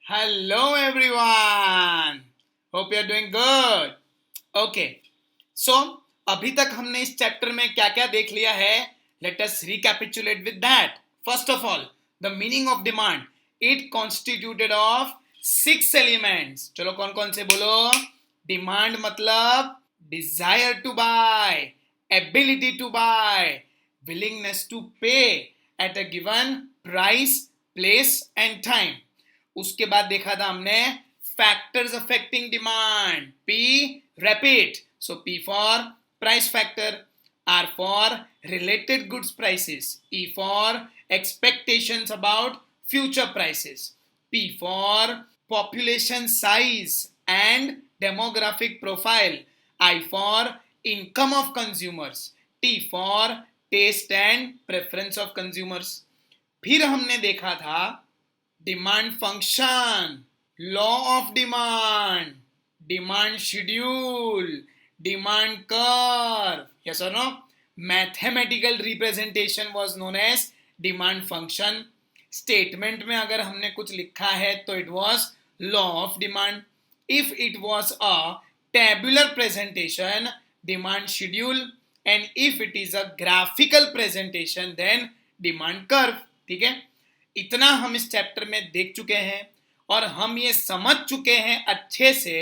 Hello everyone. Hope you are doing good. Okay. So अभी तक हमने इस चैप्टर में क्या क्या देख लिया है. Let us recapitulate with that. First of all, the meaning of demand. It constituted of 6 elements. चलो कौन कौन से बोलो. Demand मतलब desire to buy, ability to buy, willingness to pay at a given price, place and time. उसके बाद देखा था हमने factors affecting demand. P rapid, so P for price factor, R for related goods prices, E for expectations about future prices, P for population size and demographic profile, I for income of consumers, T for taste and preference of consumers. फिर हमने देखा था demand function, law of demand, demand schedule, demand curve. Yes और no. Mathematical representation was known as demand function. Statement में अगर हमने कुछ लिखा है तो it was law of demand. If it was a tabular presentation, demand schedule, and if it is a graphical presentation then demand curve. ठीक है. इतना हम इस चैप्टर में देख चुके हैं और हम ये समझ चुके हैं अच्छे से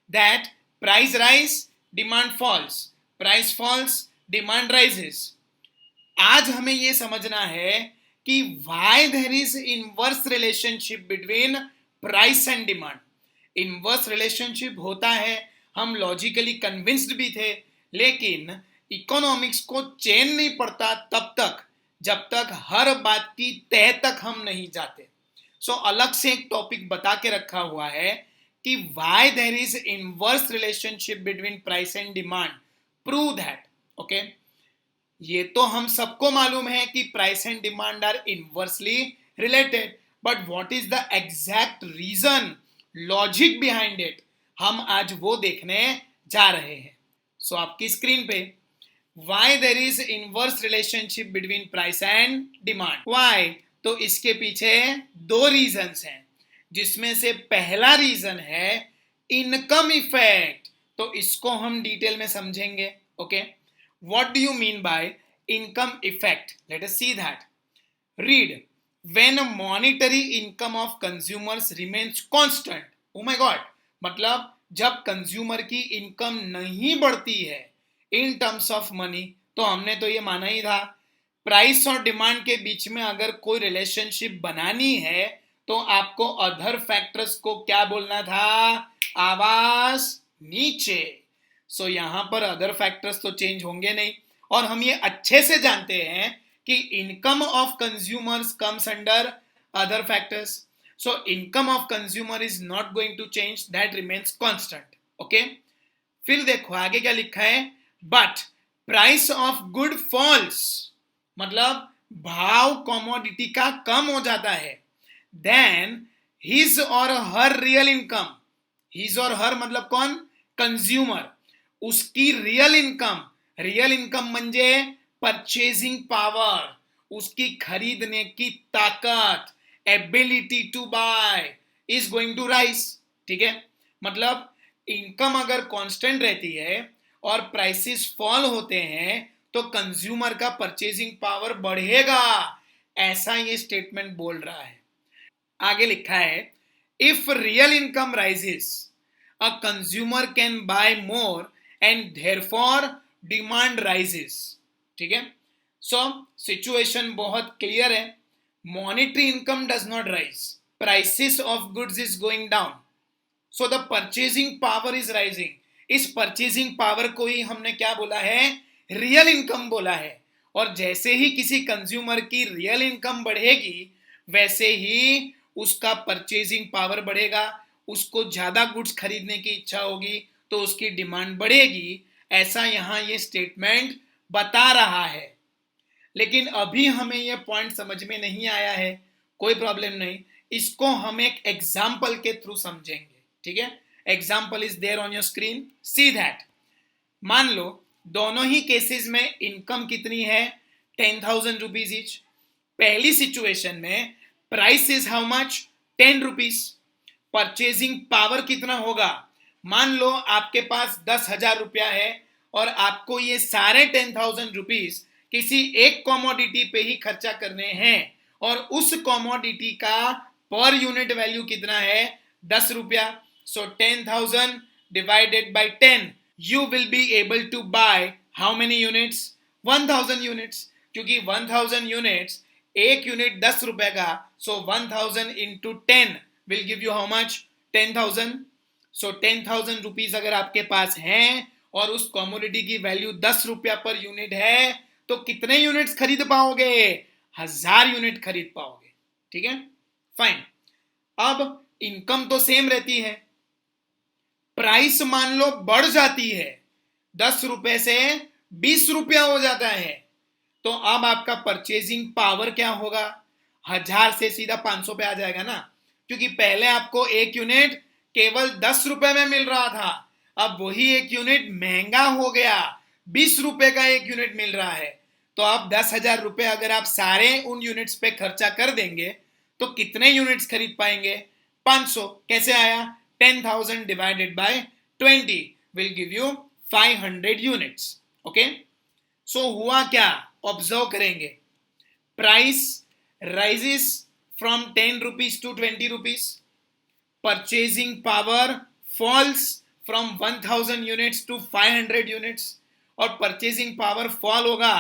that price rise demand falls, price falls demand rises. आज हमें ये समझना है कि why there is inverse relationship between price and demand. Inverse relationship होता है, हम लॉजिकली कन्विंस्ड भी थे, लेकिन इकोनॉमिक्स को चैन नहीं पड़ता तब तक जब तक हर बात की तह तक हम नहीं जाते. सो अलग से एक टॉपिक बता के रखा हुआ है कि why there is inverse relationship between price and demand. Prove that. Okay. ये तो हम सबको मालूम है कि price and demand are inversely related, but what is the exact reason, logic behind it, हम आज वो देखने जा रहे हैं. सो आपकी स्क्रीन पे why there is inverse relationship between price and demand. why? तो इसके पीछे दो रीजंस हैं, जिसमें से पहला रीजन है इनकम इफेक्ट. तो इसको हम डिटेल में समझेंगे. Okay. What do you mean bye income effect? Late us see that. Read. When monetary income of consumers remains constant. Oh my God. मतलब जब कंज्यूमर की इनकम नहीं बढ़ती है इन टर्म्स ऑफ मनी, तो हमने तो ये माना ही था प्राइस और डिमांड के बीच में अगर कोई रिलेशनशिप बनानी है तो आपको अदर फैक्टर्स को क्या बोलना था? आवाज नीचे. सो यहां पर अदर फैक्टर्स तो चेंज होंगे नहीं, और हम ये अच्छे से जानते हैं कि income of consumers comes under other factors. So income of consumer is not going to change, that remains constant. Okay. फिर देखो आगे क्या लिखा है. But price of good falls, मतलब भाव कमोडिटी का कम हो जाता है, देन हिज और हर रियल इनकम. हिज और हर मतलब कौन? कंज्यूमर. उसकी रियल इनकम म्हणजे परचेजिंग पावर, उसकी खरीदने की ताकत, ability to buy is going to rise. ठीक है. मतलब इनकम अगर कांस्टेंट रहती है और प्राइसेस फॉल होते हैं तो कंज्यूमर का परचेजिंग पावर बढ़ेगा, ऐसा ये स्टेटमेंट बोल रहा है. आगे लिखा है if real income rises a consumer can buy more and therefore demand rises. ठीक है. सो सिचुएशन बहुत क्लियर है. Monetary income does not rise, prices of goods is going down, so the purchasing power is rising. इस purchasing power को ही हमने क्या बोला है? रियल इनकम बोला है. और जैसे ही किसी कंज्यूमर की रियल इनकम बढ़ेगी वैसे ही उसका परचेजिंग पावर बढ़ेगा, उसको ज्यादा गुड्स खरीदने की इच्छा होगी तो उसकी डिमांड बढ़ेगी. ऐसा यहां ये स्टेटमेंट बता रहा है. लेकिन अभी हमें ये पॉइंट समझ में नहीं आया है, कोई प्रॉब्लम नहीं, इसको हम एक एग्जाम्पल के थ्रू समझेंगे. ठीक है. Example is there on your screen, see that. मान लो दोनों ही केसेस में इनकम कितनी है? 10,000 रुपीज ईच. पहली सिचुएशन में price is how much? 10 rupees. Purchasing power कितना होगा। मान लो आपके पास 10,000 रुपया है और आपको ये सारे 10,000 रुपीज किसी एक कॉमोडिटी पे ही खर्चा करने हैं और उस कॉमोडिटी का पर यूनिट वैल्यू कितना है, 10 रुपया। So 10,000 divided by 10, you will be able to buy how many units, 1,000 units. क्योंकि 1,000 यूनिट्स, एक यूनिट 10 रुपए का, so 1,000 into 10 will give you how much, 10,000। So 10,000 rupees अगर आपके पास हैं और उस कॉमोडिटी की वैल्यू 10 रुपया पर यूनिट है, तो कितने यूनिट्स खरीद पाओगे, 1,000 यूनिट खरीद पाओगे। ठीक है, फाइन। अब इनकम तो सेम रहती है, प्राइस मान लो बढ़ जाती है, 10 रुपए से 20 रुपया हो जाता है, तो अब आपका परचेजिंग पावर क्या होगा, 1,000 से सीधा 500 पे आ जाएगा ना। क्योंकि पहले आपको एक यूनिट केवल 10 रुपए में मिल रहा था, अब वही एक यूनिट महंगा हो गया, 20 रुपए का एक यूनिट मिल रहा है। तो अब 10,000 रुपए अगर आप सारे उन यूनिट्स पे खर्चा कर देंगे तो कितने यूनिट्स खरीद पाएंगे, 500। कैसे आया, 10,000 divided by 20 will give you 500 units. Okay, so हुआ क्या, ऑब्जर्व करेंगे, price rises from 10 rupees to 20 rupees, purchasing power falls from 1,000 units to 500 units. और परचेजिंग पावर फॉल होगा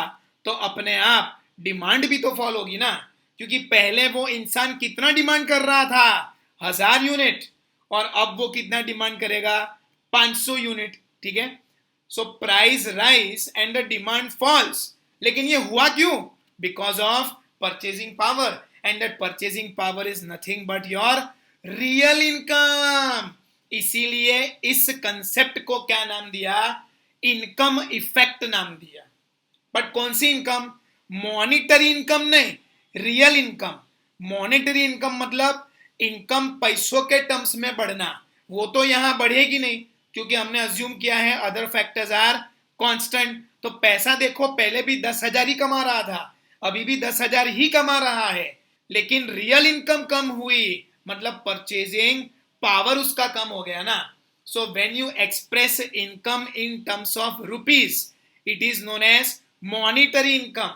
तो अपने आप डिमांड भी तो फॉल होगी ना, क्योंकि पहले वो इंसान कितना डिमांड कर रहा था, 1,000 यूनिट, और अब वो कितना डिमांड करेगा, 500 यूनिट। ठीक है, so price rise and the demand falls. लेकिन ये हुआ क्यों, because of purchasing power, and that purchasing power is nothing but your real income. इसीलिए इस कंसेप्ट को क्या नाम दिया, इनकम इफेक्ट नाम दिया। बट कौन सी इनकम, मॉनिटरी इनकम नहीं, रियल इनकम। मॉनिटरी इनकम मतलब इनकम पैसों के टर्म्स में बढ़ना, वो तो यहां बढ़ेगी नहीं, क्योंकि हमने अज्यूम किया है अदर फैक्टर्स आर कांस्टेंट। तो पैसा देखो पहले भी 10,000 ही कमा रहा था, अभी भी 10,000 ही कमा रहा है, लेकिन रियल इनकम कम हुई, मतलब परचेजिंग पावर उसका कम हो गया ना। So when you express income in terms of rupees, it is known as monetary income,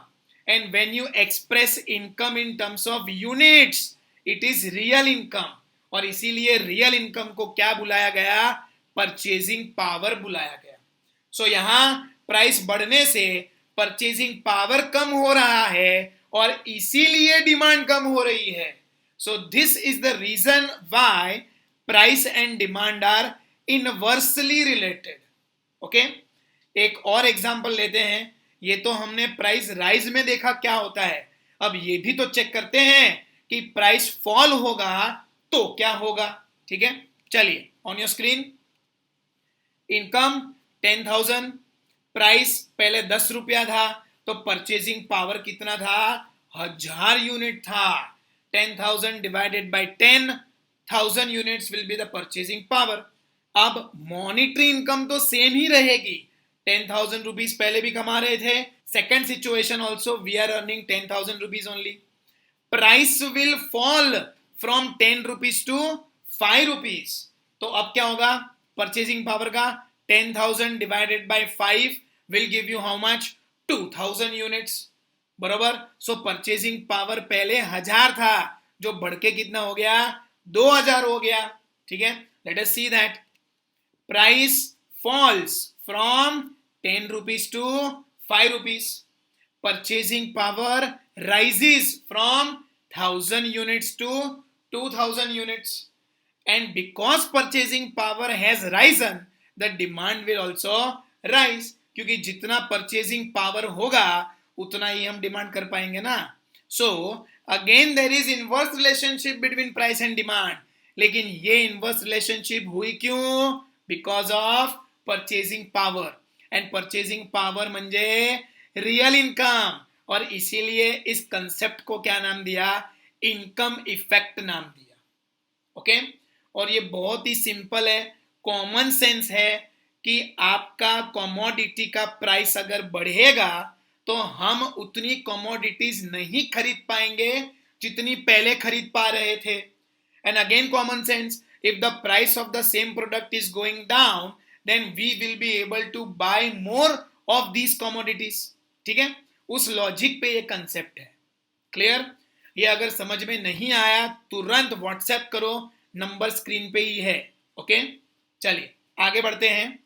and when you express income in terms of units, it is real income। और इसीलिए real income को क्या बुलाया गया, परचेजिंग पावर बुलाया गया। सो यहां price बढ़ने से परचेजिंग पावर कम हो रहा है और इसीलिए डिमांड कम हो रही है। So this is the reason why price and demand are inversely related. Okay, एक और एग्जांपल लेते हैं। ये तो हमने प्राइस राइज में देखा क्या होता है, अब ये भी तो चेक करते हैं कि प्राइस फॉल होगा तो क्या होगा। ठीक है, चलिए on your screen, income 10,000, price पहले 10 रुपया था, तो परचेजिंग पावर कितना था, 1,000 यूनिट था। 10,000 divided by 10,000 units will be the purchasing power. अब मॉनिटरी इनकम तो सेम ही रहेगी, 10,000 रुपीज पहले भी कमा रहे थे, second situation also we are earning 10,000 rupees only. Price will fall from 10 rupees to 5 rupees, तो अब क्या होगा, परचेजिंग पावर का 10,000 divided by 5 will give you how much, 2,000 units, बरोबर। सो परचेजिंग पावर पहले 1,000 था, जो बढ़ के कितना हो गया, 2,000 हो गया। ठीक है, late us see that price falls from 10 rupees to 5 rupees. Purchasing power rises from 1,000 units to 2,000 units. And because purchasing power has risen, the demand will also rise. क्योंकि जितना purchasing power होगा उतना ही हम डिमांड कर पाएंगे ना। So again there is inverse relationship between price and demand. लेकिन ये inverse relationship हुई क्यों? Because of purchasing power, and purchasing power म्हणजे रियल इनकम, और इसीलिए इस कंसेप्ट को क्या नाम दिया, इनकम इफेक्ट नाम दिया। ओके, और ये बहुत ही सिंपल है, कॉमन सेंस है कि आपका कमोडिटी का प्राइस अगर बढ़ेगा तो हम उतनी कमोडिटीज नहीं खरीद पाएंगे जितनी पहले खरीद पा रहे थे। And again common sense, if the price of the same product is going down, then we will be able to buy more of these commodities. ठीक है, उस लॉजिक पे ये कंसेप्ट है. क्लियर? ये अगर समझ में नहीं आया तुरंत व्हाट्सएप करो, नंबर स्क्रीन पे ही है. ओके, चलिए आगे बढ़ते हैं.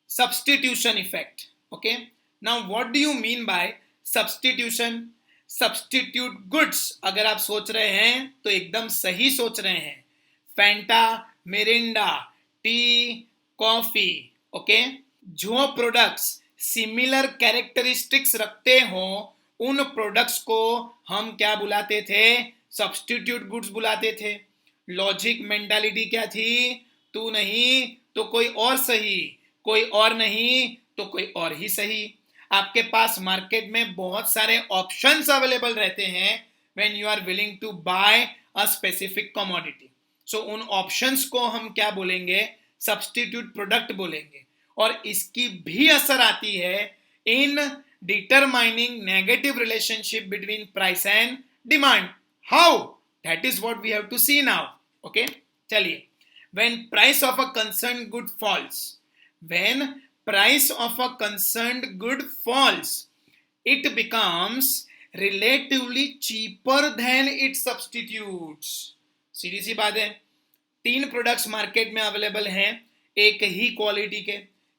Substitution effect. Okay, now what do you mean bye substitution? Substitute goods अगर आप सोच रहे हैं तो एकदम सही सोच रहे हैं. Fanta, Mirinda, T, coffee. Okay, जो प्रोडक्ट्स सिमिलर कैरेक्टरिस्टिक्स रखते हो उन प्रोडक्ट्स को हम क्या बुलाते थे? सब्स्टिट्यूट गुड्स बुलाते थे. लॉजिक मेंटालिटी क्या थी? तू नहीं तो कोई और सही, कोई और नहीं तो कोई और ही सही. आपके पास मार्केट में बहुत सारे ऑप्शंस अवेलेबल रहते हैं when you are willing to buy a specific commodity. So उन ऑप्शंस को हम क्या बोलेंगे? सब्स्टिट्यूट प्रोडक्ट बोलेंगे. और इसकी भी असर आती है in determining negative relationship between price and demand. How? That is what we have to see now. Okay, चलिए. When price of a concern good falls, when price of a concerned good falls, it becomes relatively cheaper than its substitutes. सीधी सी बात है. 3 products market में available हैं एक ही quality के.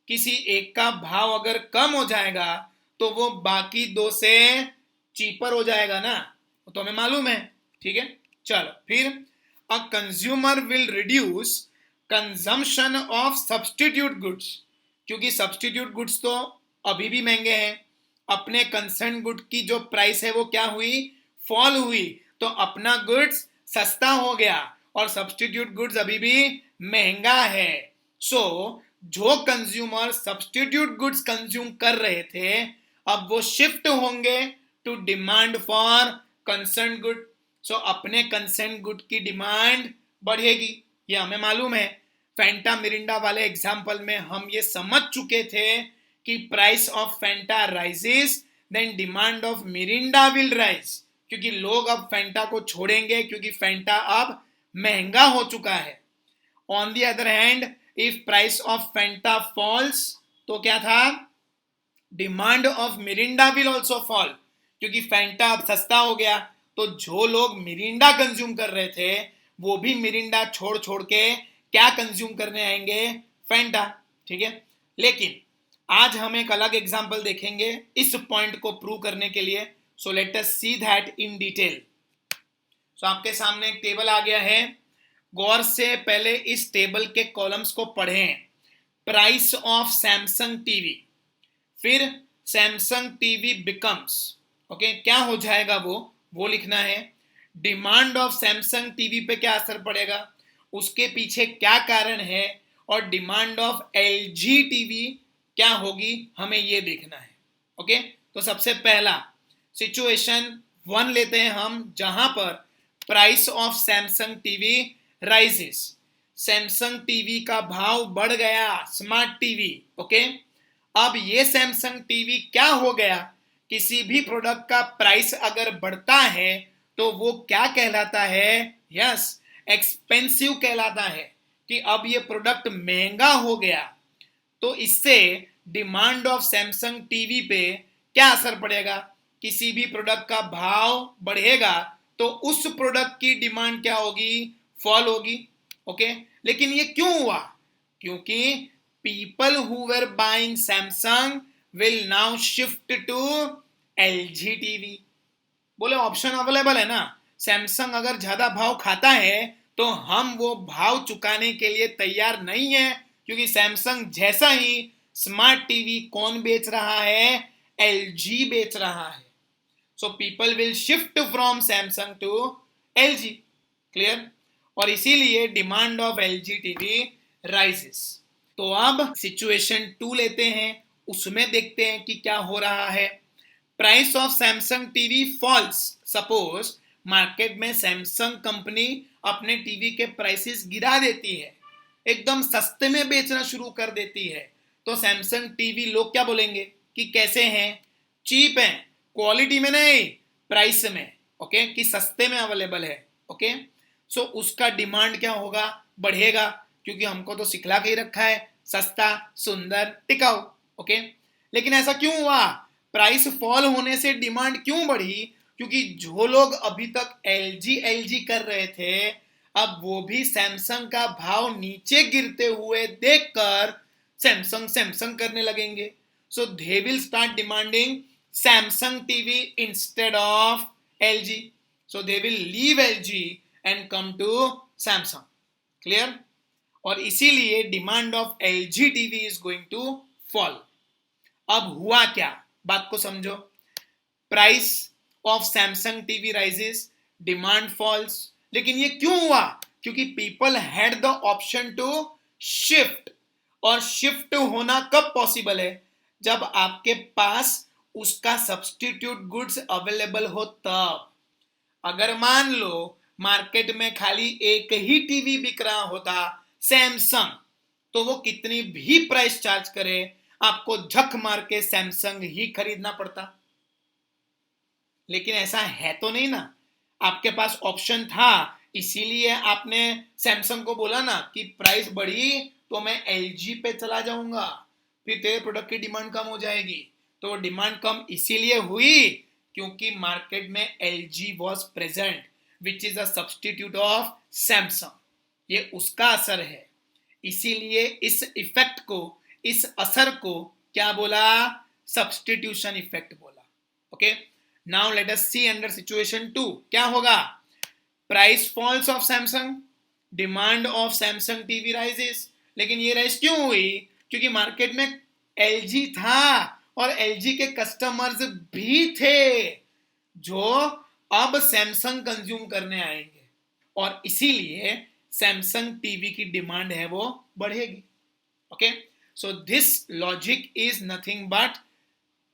किसी एक का भाव अगर कम हो जाएगा तो वो बाकी 2 से चीपर हो जाएगा ना, तो हमें मालूम है. ठीक है, चलो फिर. A consumer will reduce consumption of substitute goods, क्योंकि सब्स्टिट्यूट गुड्स तो अभी भी महंगे हैं. अपने कंसर्न गुड की जो प्राइस है वो क्या हुई? फॉल हुई. तो अपना गुड्स सस्ता हो गया और सब्स्टिट्यूट गुड्स अभी भी महंगा है. सो जो कंज्यूमर सब्स्टिट्यूट गुड्स कंज्यूम कर रहे थे अब वो शिफ्ट होंगे to demand for concern good. So अपने कंसर्न गुड की डिमांड बढ़ेगी, ये हमें मालूम है. फैंटा मिरिंडा वाले एग्जाम्पल में हम ये समझ चुके थे कि price of Fanta rises then demand of Mirinda will rise, क्योंकि लोग अब फैंटा को छोड़ेंगे क्योंकि फैंटा अब महंगा हो चुका है. On the other hand if price of Fanta falls तो क्या था? Demand of Mirinda will also fall, क्योंकि फैंटा अब सस्ता हो गया. तो जो लोग मिरिंडा कंज्यूम कर रहे थे वो भी मिरिंडा छोड़ छोड़ के क्या कंज्यूम करने आएंगे? फैंटा. ठीक है, लेकिन आज हम एक अलग एग्जांपल देखेंगे इस पॉइंट को प्रूव करने के लिए. So let us see that in detail. So आपके सामने एक टेबल आ गया है. गौर से पहले इस टेबल के कॉलम्स को पढ़ें. प्राइस ऑफ सैमसंग टीवी, फिर सैमसंग टीवी बिकम्स. ओके, क्या हो जाएगा वो लिखना है. डिमांड ऑफ सैमसंग टीवी पे क्या असर पड़ेगा, उसके पीछे क्या कारण है, और डिमांड ऑफ एलजी टीवी क्या होगी, हमें ये देखना है. ओके, तो सबसे पहला सिचुएशन 1 लेते हैं हम, जहां पर price of Samsung TV rises. Samsung TV का भाव बढ़ गया, स्मार्ट टीवी. ओके, अब ये सैमसंग टीवी क्या हो गया? किसी भी प्रोडक्ट का प्राइस अगर बढ़ता है तो वो क्या कहलाता है? यस, एक्सपेंसिव कहलाता है, कि अब ये प्रोडक्ट महंगा हो गया. तो इससे डिमांड ऑफ सैमसंग टीवी पे क्या असर पड़ेगा? किसी भी प्रोडक्ट का भाव बढ़ेगा तो उस प्रोडक्ट की डिमांड क्या होगी? फॉल होगी. ओके, लेकिन ये क्यों हुआ? क्योंकि people who were buying Samsung will now shift to LG TV. बोले ऑप्शन अवेलेबल है ना. सैमसंग अगर ज्यादा भाव खाता है तो हम वो भाव चुकाने के लिए तैयार नहीं है, क्योंकि सैमसंग जैसा ही स्मार्ट टीवी कौन बेच रहा है? LG बेच रहा है. So people will shift from Samsung to LG. Clear? और इसीलिए demand of LG TV rises. तो अब सिचुएशन 2 लेते हैं, उसमें देखते हैं कि क्या हो रहा है. Price of Samsung TV falls. Suppose market में सैमसंग कंपनी अपने टीवी के प्राइसेस गिरा देती है, एकदम सस्ते में बेचना शुरू कर देती है. तो सैमसंग टीवी लोग क्या बोलेंगे कि कैसे हैं? चीप हैं, क्वालिटी में नहीं, प्राइस में. ओके, कि सस्ते में अवेलेबल है. ओके, सो उसका डिमांड क्या होगा? बढ़ेगा, क्योंकि हमको तो सिखला के ही रखा है सस्ता, सुंदर, टिकाऊ। ओके, लेकिन ऐसा क्यों हुआ? प्राइस फॉल होने से डिमांड क्यों बढ़ी? क्योंकि जो लोग अभी तक एलजी एलजी कर रहे थे, अब वो भी सैमसंग का भाव नीचे गिरते हुए देखकर सैमसंग सैमसंग करने लगेंगे। So they will start demanding Samsung TV instead of LG. So they will leave LG and come to Samsung. Clear? और इसीलिए demand of LG TV is going to fall. अब हुआ क्या, बात को समझो। Price of Samsung TV rises, demand falls. लेकिन ये क्यों हुआ? क्योंकि people had the option to shift. और शिफ्ट होना कब पॉसिबल है? जब आपके पास उसका सब्स्टिट्यूट गुड्स अवेलेबल हो तब। अगर मान लो मार्केट में खाली एक ही टीवी बिक रहा होता सैमसंग, तो वो कितनी भी प्राइस चार्ज करे, आपको झक मार के सैमसंग ही खरीदना पड़ता। लेकिन ऐसा है तो नहीं ना, आपके पास ऑप्शन था, इसीलिए आपने सैमसंग को बोला ना कि प्राइस बढ़ी तो मैं एलजी पे चला जाऊंगा, फिर तेरे प्रोडक्ट की डिमांड कम हो जाएगी। तो डिमांड कम इसीलिए हुई क्योंकि मार्केट में LG was present, which is a substitute of Samsung. ये उसका असर है। इसीलिए इस इफेक्ट को, इस असर को क्या बोला? सब्स्टिट्यूशन इफेक्ट बोला। ओके, नाउ लेट अस सी अंडर सिचुएशन 2 क्या होगा। Price falls of Samsung, demand of Samsung TV rises. लेकिन ये राइज क्यों हुई? क्योंकि मार्केट में एलजी था और एलजी के कस्टमर्स भी थे जो अब सैमसंग कंज्यूम करने आएंगे, और इसीलिए सैमसंग टीवी की डिमांड है वो बढ़ेगी। Okay, so this logic is nothing but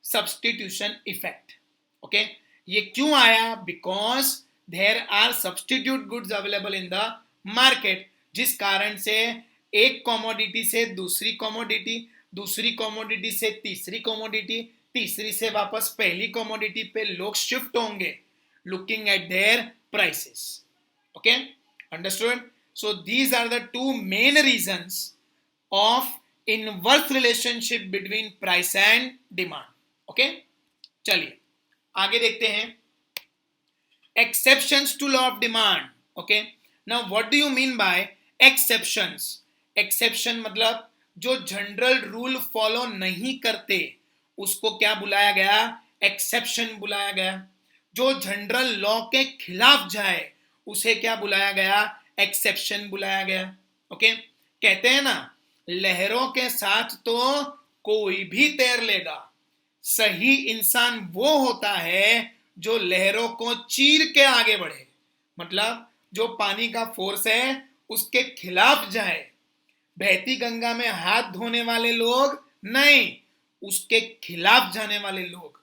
substitution effect. Okay, ये क्यों आया? Because there are substitute goods available in the market, जिस कारण से एक कमोडिटी से दूसरी कमोडिटी, दूसरी कमोडिटी से तीसरी कमोडिटी, तीसरी से वापस पहली कमोडिटी पे लोग शिफ्ट होंगे looking at their prices. Okay, understood? So these are the two main reasons of inverse relationship between price and demand. Okay, चलिए आगे देखते हैं exceptions to law of demand. Okay, now what do you mean by exceptions? Exception मतलब जो general rule follow नहीं करते उसको क्या बुलाया गया? एक्सेप्शन बुलाया गया। जो जनरल लॉ के खिलाफ जाए उसे क्या बुलाया गया? एक्सेप्शन बुलाया गया। ओके, कहते हैं ना, लहरों के साथ तो कोई भी तैर लेगा, सही इंसान वो होता है जो लहरों को चीर के आगे बढ़े। मतलब जो पानी का फोर्स है उसके खिलाफ जाए। बहती गंगा में हाथ धोने वाले लोग नहीं, उसके खिलाफ जाने वाले लोग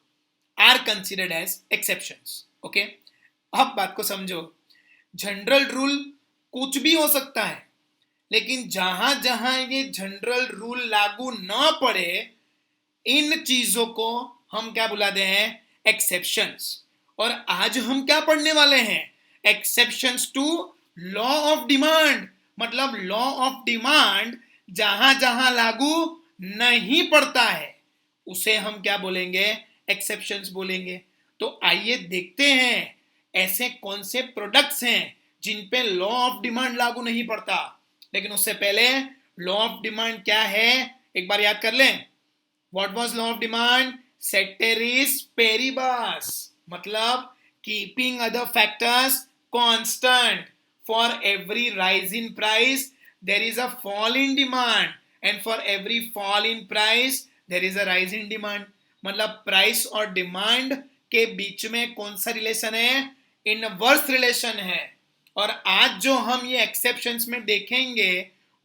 are considered as exceptions. Okay, अब बात को समझो। जनरल रूल कुछ भी हो सकता है, लेकिन जहां जहां ये जनरल रूल लागू ना पड़े, इन चीजों को हम क्या बुलाते हैं? एक्सेप्शंस। और आज हम क्या पढ़ने वाले हैं? Exceptions to law of demand. मतलब लॉ ऑफ डिमांड जहां जहां लागू नहीं पड़ता है उसे हम क्या बोलेंगे? एक्सेप्शंस बोलेंगे। तो आइए देखते हैं ऐसे कौन से प्रोडक्ट्स हैं जिन पे लॉ ऑफ डिमांड लागू नहीं पड़ता। लेकिन उससे पहले लॉ ऑफ डिमांड क्या है एक बार याद कर लें। What was law of demand? Ceteris paribus, मतलब keeping other factors constant. For every rise in price, there is a fall in demand, and for every fall in price, there is a rise in demand. मतलब price और demand के बीच में कौन सा relation है? Inverse relation है। और आज जो हम ये एक्सेप्शंस में देखेंगे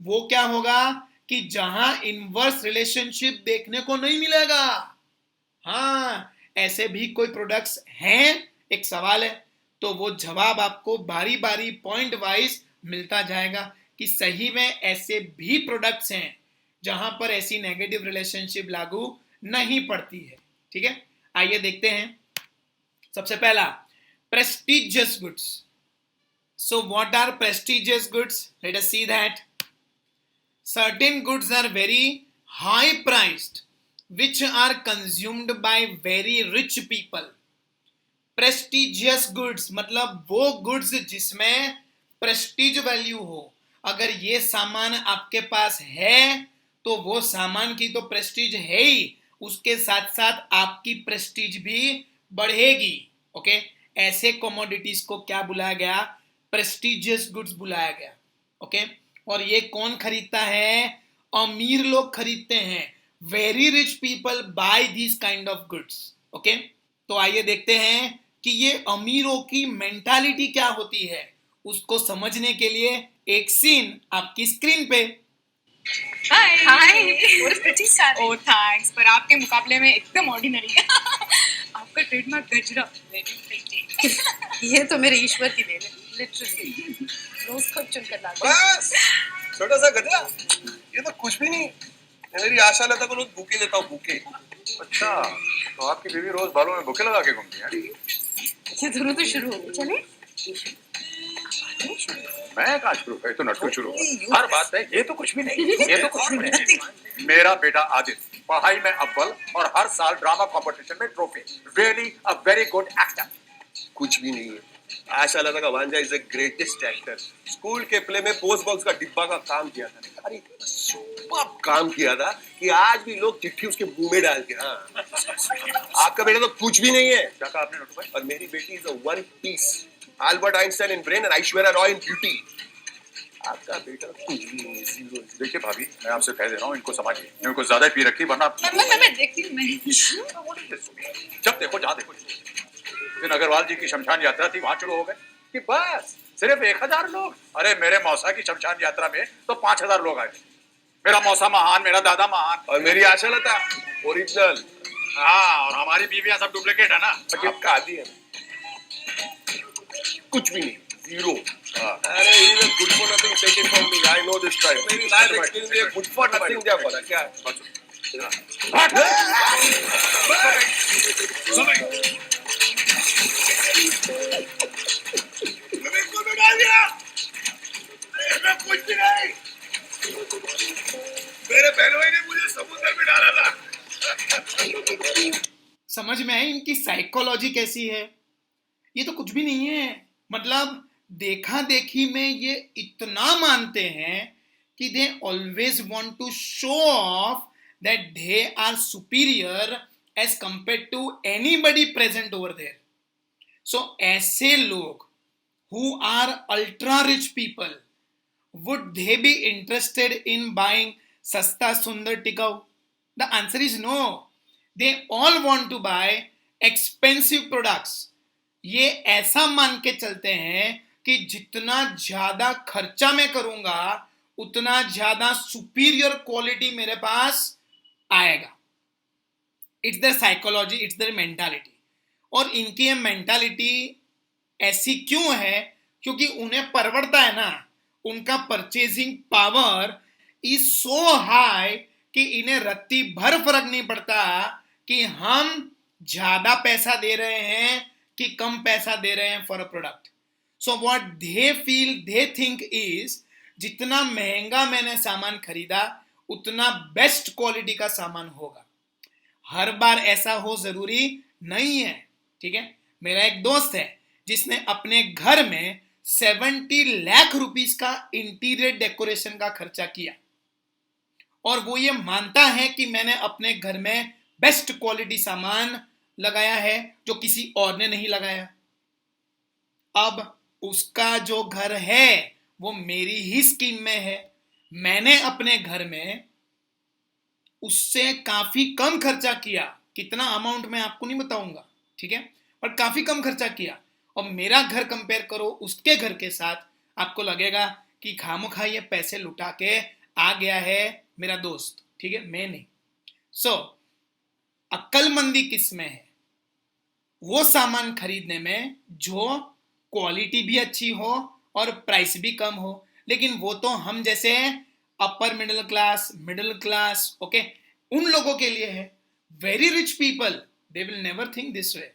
वो क्या होगा कि जहां इनवर्स रिलेशनशिप देखने को नहीं मिलेगा। हाँ, ऐसे भी कोई प्रोडक्ट्स हैं? एक सवाल है, तो वो जवाब आपको बारी बारी पॉइंट वाइज मिलता जाएगा कि सही में ऐसे भी प्रोडक्ट्स हैं जहां पर ऐसी नेगेटिव रिलेशनशिप लागू नहीं पड़ती है। ठीक है, आइए देखते हैं। सबसे पहला, prestigious goods. So what are prestigious goods? Let us see that. Certain goods are very high priced, which are consumed by very rich people. Prestigious goods मतलब वो goods जिसमें prestige value हो. अगर ये सामान आपके पास है तो वो सामान की तो प्रेस्टीज है ही, उसके साथ साथ आपकी प्रेस्टीज भी बढ़ेगी. ओके, ऐसे कमोडिटीज को क्या बुलाया गया? प्रेस्टिजियस गुड्स बुलाया गया. ओके, और ये कौन खरीदता है? अमीर लोग खरीदते हैं. Very rich people buy this kind of goods. Okay, तो आइए देखते हैं कि ये अमीरों की मेंटालिटी क्या होती है. उसको समझने के लिए एक सीन आपकी स्क्रीन पे. Hi what a pretty sari. Oh thanks, पर आपके मुकाबले में एकदम ऑर्डिनरी है. आपका ट्रेडमार्क गजरा, वेरी प्रिटी. ये तो मेरे ईश्वर की देन है, लिटरली. रोज खुद चुनकर लाता हूं. बस छोटा सा गजरा, ये तो कुछ भी नहीं. मेरी आशा लता को रोज बुके देता हूँ, बुके. अच्छा, तो आपकी बीवी रोज बालों में बुके लगा के घूमती है? ये दोनों तो शुरू हो गए. चले मैं कहाँ शुरू? तो नटू शुरू. हर बात है ये तो कुछ भी नहीं, ये तो कुछ भी नहीं. मेरा बेटा आदित्य पढ़ाई में अव्वल और हर साल ड्रामा कंपटीशन में trophy. Really a very good actor. कुछ भी नहीं है. आशा लता का भांजा is the greatest actor. School के प्ले में पोस्ट बॉक्स का डिब्बा का काम किया था. अरे इतना सुपर काम किया था कि आज भी लोग चिट्ठी उसके मुंह में डाल के. हाँ, आपका बेटा तो कुछ भी नहीं है. क्या कहा आपने नटू भाई? और मेरी बेटी is a one piece. Albert Einstein in brain और ऐश्वर्या रॉय इन ब्यूटी. आपका बेटा कुछ भी नहीं है. जीरो. देखिए भाभी, मैं आपसे कह दे रहा हूँ, इनको समझिए. इनको ज्यादा ही पी रखी, वरना मैं देखती हूं. मैं जब देखो जहाँ देखो. दिन अग्रवाल जी की शमशान यात्रा थी, वहां शुरू हो गए कि बस सिर्फ 1000 लोग. अरे मेरे मौसा की शमशान यात्रा में तो 5000 लोग आए. मेरा मौसा महान, मेरा दादा महान. और मेरी आशा लता ओरिजिनल. हाँ, और हमारी बीवियां सब डुप्लीकेट है ना. आपका आदि है. कुछ भी नहीं. जीरो. अरे he is good for nothing. Take it from me. I know this time. मेरी लाइफ एक्सपीरियंस है. गुड फॉर नथिंग क्या बोला? क्या है? बिल्कुल बना दिया. मैं कुछ भी नहीं. मेरे बहनों ने मुझे समुद्र में डाला था. समझ में आई इनकी साइकोलॉजी कैसी है? ये तो कुछ भी नहीं है. मतलब देखा देखी में ये इतना मानते हैं कि they always want to show off that they are superior as compare to anybody present over there. So ऐसे लोग who are ultra rich people, would they be interested in buying sasta sundar tikau? The answer is no. They all want to buy expensive products. ये ऐसा मान के चलते हैं कि जितना ज्यादा खर्चा मैं करूंगा उतना ज्यादा सुपीरियर क्वालिटी मेरे पास आएगा. It's their psychology, it's their mentality. और इनकी ये मेंटालिटी ऐसी क्यों है? क्योंकि उन्हें परवड़ता है ना. उनका purchasing power is so high कि इन्हें रत्ती भर फर्क नहीं पड़ता कि हम ज्यादा पैसा दे रहे हैं कि कम पैसा दे रहे हैं for a product. So what they feel, they think is जितना महंगा मैंने सामान खरीदा उतना बेस्ट क्वालिटी का सामान होगा. हर बार ऐसा हो जरूरी नहीं है. ठीक है, मेरा एक दोस्त है जिसने अपने घर में 70 लाख रुपीस का इंटीरियर डेकोरेशन का खर्चा किया और वो ये मानता है कि मैंने अपने घर में बेस्ट क्वालिटी सामान लगाया है जो किसी और ने नहीं लगाया. अब उसका जो घर है वो मेरी ही स्कीम में है. मैंने अपने घर में उससे काफी कम खर्चा किया. कितना अमाउंट मैं आपको नहीं बताऊंगा, ठीक है, पर काफी कम खर्चा किया. और मेरा घर कंपेयर करो उसके घर के साथ, आपको लगेगा कि खामोखा ये पैसे लुटा के आ गया है मेरा दोस्त. ठीक है, मैं नहीं. सो अक्लमंदी किस में है? वो सामान खरीदने में जो क्वालिटी भी अच्छी हो और प्राइस भी कम हो. लेकिन वो तो हम जैसे अपर मिडिल क्लास ओके, उन लोगों के लिए है. Very rich people they will never think this way.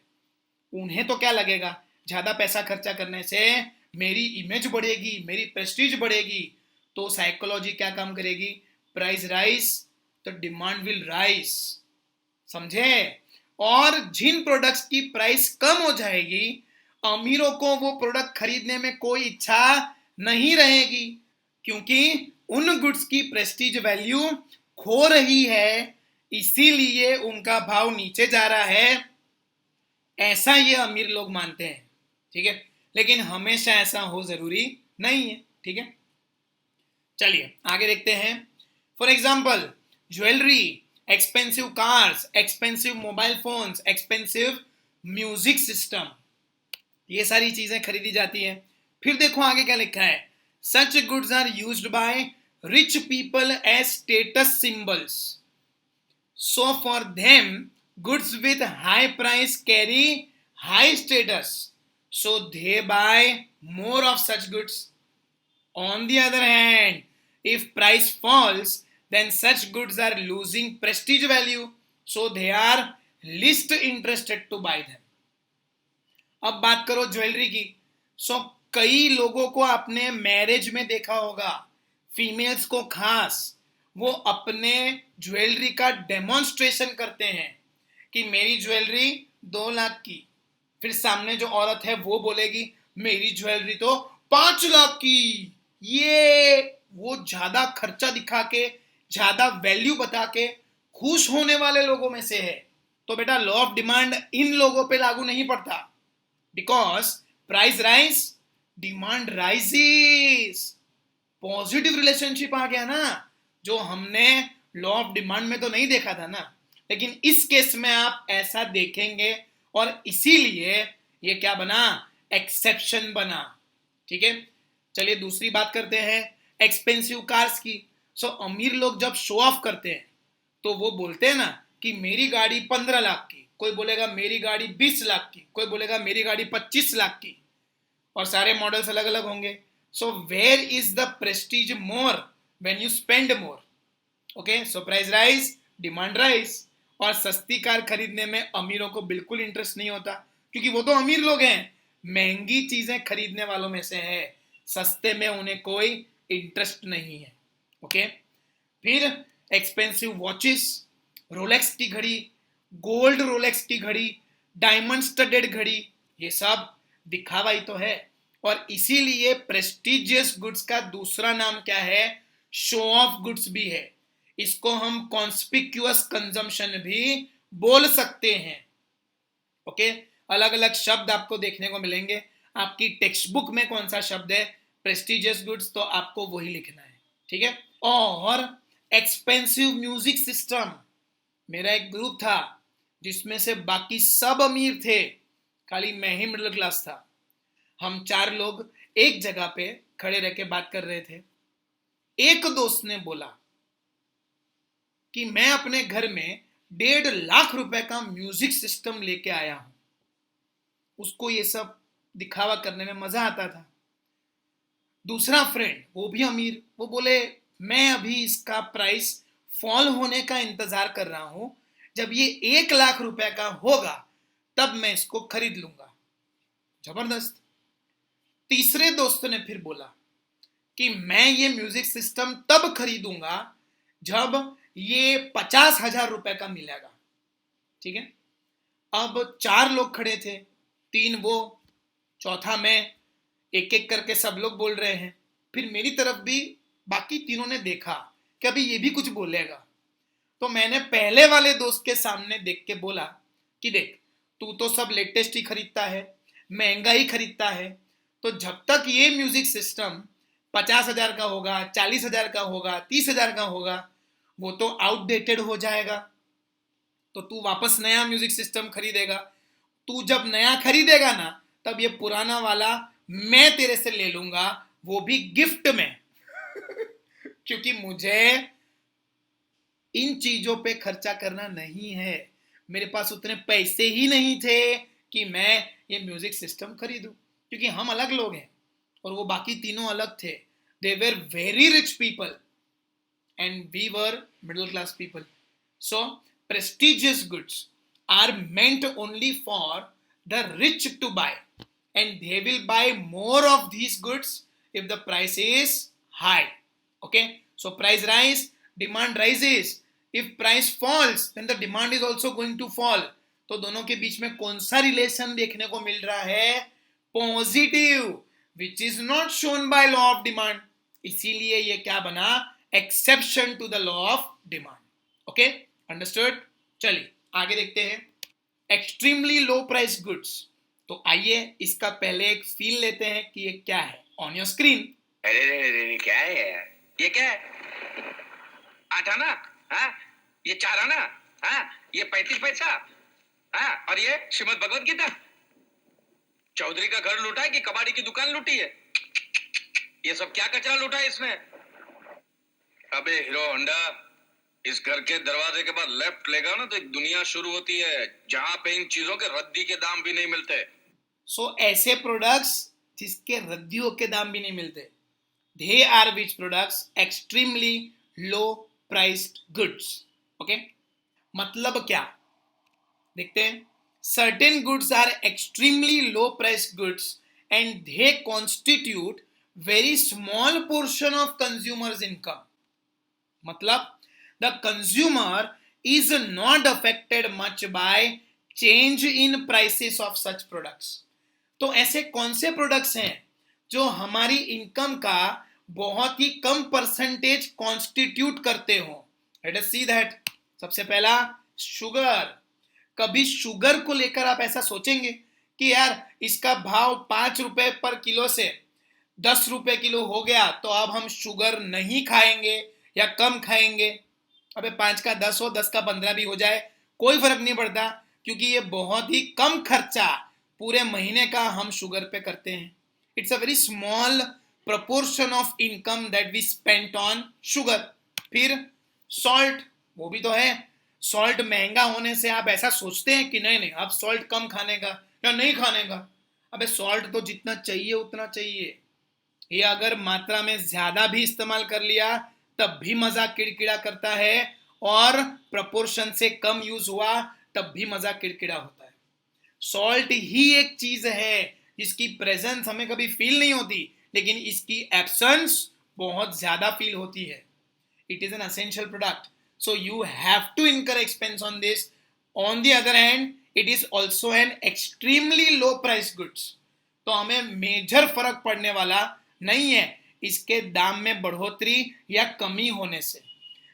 उन्हें तो क्या लगेगा, ज्यादा पैसा खर्चा करने से मेरी इमेज बढ़ेगी, मेरी प्रेस्टीज बढ़ेगी, तो साइकोलॉजी क्या काम करेगी? प्राइस राइज तो डिमांड विल राइज, समझे? और जिन प्रोडक्ट्स की प्राइस कम हो जाएगी, अमीरों को वो प्रोडक्ट खरीदने में कोई इच्छा नहीं रहेगी, क्योंकि उन गुड्स की प्रेस्टीज वैल्यू खो रही है, इसीलिए उनका भाव नीचे जा रहा है। ऐसा ये अमीर लोग मानते हैं, ठीक है? लेकिन हमेशा ऐसा हो जरूरी नहीं है, ठीक है? चलिए आगे देखते हैं। For example, jewellery, expensive cars, expensive mobile phones, expensive music system, ये सारी चीजें खरीदी जाती हैं। फिर देखो आगे क्या लिखा है, such goods are used by rich people as status symbols, so for them goods with high price carry high status, so they buy more of such goods. On the other hand, if price falls, then such goods are losing prestige value, so they are least interested to buy them. अब बात करो jewellery की। सो कई लोगों को आपने marriage में देखा होगा, फीमेल्स को खास, वो अपने ज्वेलरी का डेमोन्स्ट्रेशन करते हैं कि मेरी ज्वेलरी 2 लाख की, फिर सामने जो औरत है वो बोलेगी मेरी ज्वेलरी तो 5 लाख की। ये वो ज्यादा खर्चा दिखा के, ज्यादा वैल्यू बता के खुश होने वाले लोगों में से है। तो बेटा लॉ ऑफ डिमांड इन लोगों पे लागू नहीं पड़ता, because price rise demand rises. Positive relationship आ गया ना, जो हमने लॉ ऑफ डिमांड में तो नहीं देखा था ना, लेकिन इस केस में आप ऐसा देखेंगे, और इसीलिए ये क्या बना? एक्सेप्शन बना, ठीक है? चलिए दूसरी बात करते हैं एक्सपेंसिव कार्स की। सो अमीर लोग जब शो ऑफ करते हैं तो वो बोलते हैं ना कि मेरी गाड़ी 15 लाख की, कोई बोलेगा मेरी गाड़ी 20 लाख की, कोई बोलेगा मेरी गाड़ी 25 लाख की, और सारे मॉडल्स अलग अलग होंगे। So where is the prestige more when you spend more? Okay, so price rise demand rise. और सस्ती कार खरीदने में अमीरों को बिल्कुल इंटरेस्ट नहीं होता, क्योंकि वो तो अमीर लोग हैं, महंगी चीजें खरीदने वालों में से है, सस्ते में उन्हें कोई इंटरेस्ट नहीं है। ओके, फिर एक्सपेंसिव वॉचेस, रोलेक्स की घड़ी, गोल्ड रोलेक्स की घड़ी, डायमंड स्टडेड घड़ी, ये सब दिखावा ही तो है। और इसीलिए प्रेस्टिजियस गुड्स का दूसरा नाम क्या है? शो ऑफ गुड्स भी है। इसको हम कॉन्स्पिक्यूअस कंजम्पशन भी बोल सकते हैं। ओके, अलग अलग शब्द आपको देखने को मिलेंगे। आपकी टेक्स्ट बुक में कौन सा शब्द है प्रेस्टिजियस गुड्स, तो आपको वही लिखना है, ठीक है? और एक्सपेंसिव म्यूजिक सिस्टम, मेरा एक ग्रुप था जिसमें से बाकी सब अमीर थे, खाली मैं ही मिडिल क्लास था। हम 4 लोग एक जगह पे खड़े रह के बात कर रहे थे। एक दोस्त ने बोला कि मैं अपने घर में 1.5 लाख रुपए का म्यूजिक सिस्टम लेके आया हूं। उसको ये सब दिखावा करने में मजा आता था। दूसरा फ्रेंड, वो भी अमीर, वो बोले मैं अभी इसका प्राइस फॉल होने का इंतजार कर रहा हूं, जब ये 1 लाख रुपए का होगा तब मैं इसको खरीद लूंगा। जबरदस्त। तीसरे दोस्त ने फिर बोला कि मैं ये म्यूजिक सिस्टम तब खरीदूंगा जब ये 50,000 रुपए का मिलेगा, ठीक है? अब 4 लोग खड़े थे, 3 वो, चौथा मैं, एक एक करके सब लोग बोल रहे हैं। फिर मेरी तरफ भी बाकी तीनों ने देखा कि अभी ये भी कुछ बोलेगा, तो मैंने पहले वाले दोस्त के सामने देख के बोला कि देख, तू तो सब लेटेस्ट ही खरीदता है, महंगा ही खरीदता है, तो जब तक ये म्यूजिक सिस्टम 50,000 का होगा, 40,000 का होगा, 30,000 का होगा, वो तो आउटडेटेड हो जाएगा, तो तू वापस नया म्यूजिक सिस्टम खरीदेगा। तू जब नया खरीदेगा ना, तब ये पुराना वाला मैं तेरे से ले लूंगा, वो भी गिफ्ट में क्योंकि मुझे इन चीजों पे खर्चा करना नहीं है, मेरे पास उतने पैसे ही नहीं थे कि मैं ये म्यूजिक सिस्टम खरीदूं। क्योंकि हम अलग लोग हैं और वो बाकी तीनों अलग थे। They were very rich people and we were middle class people. So prestigious goods are meant only for the rich to buy. and they will buy more of these goods if the price is high. Okay, so price rise, demand rises. If price falls, then the demand is also going to fall. तो दोनों के बीच में कौन सा relation देखने को मिल रहा है? Positive, which is not shown by law of demand. इसीलिए ये क्या बना? Exception to the law of demand. Okay, understood. चलिए आगे देखते हैं. Extremely low price goods. तो आइए इसका पहले एक फील लेते हैं कि ये क्या है. On your screen. अरे क्या है यार? ये क्या है? आठाना? हाँ, ये चाराना? हाँ, ये 35 पैसा? हाँ, और ये श्रीमद् भगवत गीता? चौधरी का घर लूटा है कि कबाड़ी की दुकान लूटी है? ये सब क्या कचरा लूटा है इसने? अबे हीरो होंडा, इस घर के दरवाजे के बाद लेफ्ट लेगा ना तो एक दुनिया शुरू होती है जहां पे इन चीजों के रद्दी के दाम भी नहीं मिलते. सो ऐसे प्रोडक्ट्स जिसके रद्दियों के दाम भी नहीं मिलते, they are which products? Extremely low priced goods. Okay, मतलब क्या? देखते हैं. Certain goods are extremely low priced goods and they constitute very small portion of consumers income. मतलब the consumer is not affected much by change in prices of such products. तो ऐसे कौन से products हैं जो हमारी इनकम का बहुत ही कम परसेंटेज कॉन्स्टिट्यूट करते हो? Late us see that. सबसे पहला, शुगर. कभी शुगर को लेकर आप ऐसा सोचेंगे कि यार इसका भाव 5 रुपए पर किलो से 10 रुपए किलो हो गया तो अब हम शुगर नहीं खाएंगे या कम खाएंगे? अबे 5 का 10 हो, 10 का 15 भी हो जाए, कोई फर्क नहीं पड़ता, क्योंकि ये बहुत ही कम खर्चा पूरे महीने का हम शुगर पे करते हैं. It's a very small proportion of income that we spent on sugar. फिर salt, वो भी तो है. सॉल्ट महंगा होने से आप ऐसा सोचते हैं कि नहीं आप सॉल्ट कम खाने का या नहीं खाने का? अबे सॉल्ट तो जितना चाहिए उतना चाहिए. ये अगर मात्रा में ज्यादा भी इस्तेमाल कर लिया तब भी मजा किड़किड़ा करता है, और प्रपोर्शन से कम यूज हुआ तब भी मजा किड़किड़ा होता है. सॉल्ट ही एक चीज है जिसकी प्रेजेंस हमें कभी फील नहीं होती, लेकिन इसकी एब्सेंस बहुत ज्यादा फील होती है. It is an essential product, so you have to incur expense on this. On the other hand, it is also an extremely low price goods. तो हमें मेजर फर्क पड़ने वाला नहीं है इसके दाम में बढ़ोतरी या कमी होने से.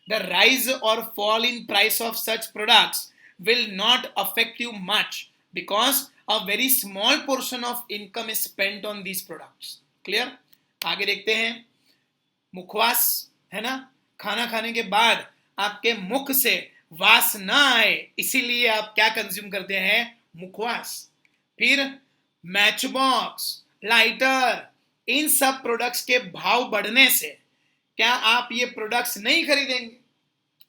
द राइज और fall in price of such products will not affect you much because a very small portion of income is spent on these products. Clear? आगे देखते हैं. मुखवास है ना, खाना खाने के बाद आपके मुख से वास ना आए इसीलिए आप क्या कंज्यूम करते हैं? मुखवास. फिर मैच बॉक्स, लाइटर, इन सब प्रोडक्ट्स के भाव बढ़ने से क्या आप ये प्रोडक्ट्स नहीं खरीदेंगे?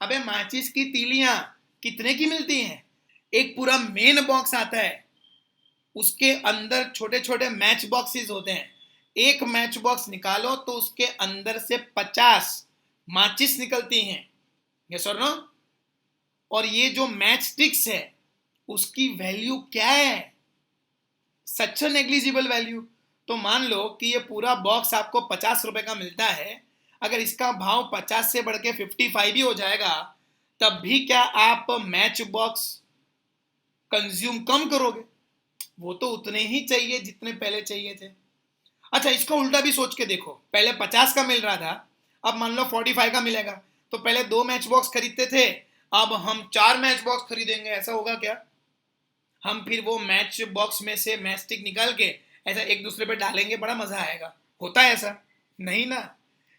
अबे माचिस की तीलियां कितने की मिलती हैं? एक पूरा मेन बॉक्स आता है, उसके अंदर छोटे छोटे मैच बॉक्सेस होते हैं. एक मैच बॉक्स निकालो तो उसके अंदर से 50 माचिस निकलती हैं. यस और नो? और ये जो मैच स्टिक्स है उसकी वैल्यू क्या है? सच नेग्लिजिबल वैल्यू. तो मान लो कि ये पूरा बॉक्स आपको 50 रुपए का मिलता है, अगर इसका भाव 50 से बढ़ के 55 भी हो जाएगा तब भी क्या आप मैच बॉक्स कंज्यूम कम करोगे? वो तो उतने ही चाहिए जितने पहले चाहिए थे. अच्छा, इसको उल्टा भी सोच के देखो. पहले 50 का मिल रहा था, अब मान लो 45 का मिलेगा. तो पहले 2 मैच बॉक्स खरीदते थे, अब हम 4 मैच बॉक्स खरीदेंगे. ऐसा होगा क्या? हम फिर वो मैच बॉक्स में से मैच स्टिक निकाल के ऐसा एक दूसरे पे डालेंगे, बड़ा मजा आएगा. होता है ऐसा? नहीं ना,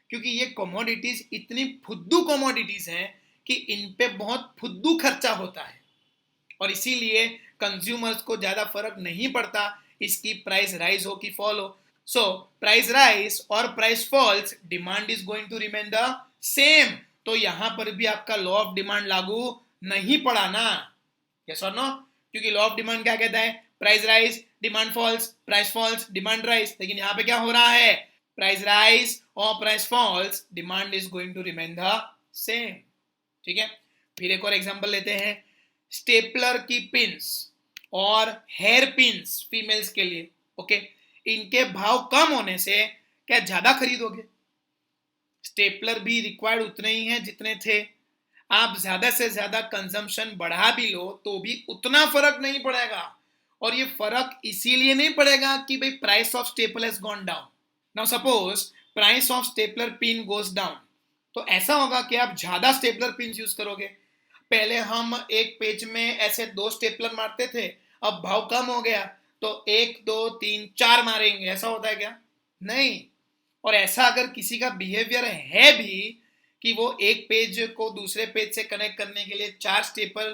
क्योंकि ये कमोडिटीज इतनी फुद्दू कमोडिटीज हैं कि इन पे बहुत फुद्दू खर्चा होता है, और इसीलिए कंज्यूमर्स को ज्यादा फर्क नहीं पड़ता इसकी प्राइस राइज हो कि फॉल हो. सो प्राइस राइज और price falls, demand is going to remain the same. तो यहां पर भी आपका लॉ ऑफ डिमांड लागू नहीं पड़ा ना? यस और नो? क्योंकि लॉ ऑफ डिमांड क्या कहता है? Price rise, demand falls, price falls, demand rise. लेकिन यहां पे क्या हो रहा है? प्राइस राइज और price falls, demand is going to remain the same. ठीक है. फिर एक और एग्जांपल लेते हैं. स्टेपलर की पिन्स और हेयर पिन्स फीमेल्स के लिए. ओके, इनके भाव कम होने से क्या ज्यादा खरीदोगे? स्टेपलर भी रिक्वायर्ड उतने ही हैं जितने थे। आप ज्यादा से ज्यादा कंजम्पशन बढ़ा भी लो तो भी उतना फर्क नहीं पड़ेगा, और ये फर्क इसीलिए नहीं पड़ेगा कि भाई price of staple has gone down. Now suppose price of stapler pin goes down, तो ऐसा होगा कि आप ज्यादा स्टेपलर पिन यूज करोगे। पहले हम एक पेज में ऐसे 2 स्टेपलर मारते थे, अब भाव कम हो गया तो 1 2 3 4 मारेंगे, ऐसा होता है क्या? नहीं। और ऐसा अगर किसी का बिहेवियर है भी कि वो एक पेज को दूसरे पेज से कनेक्ट करने के लिए 4 स्टेपल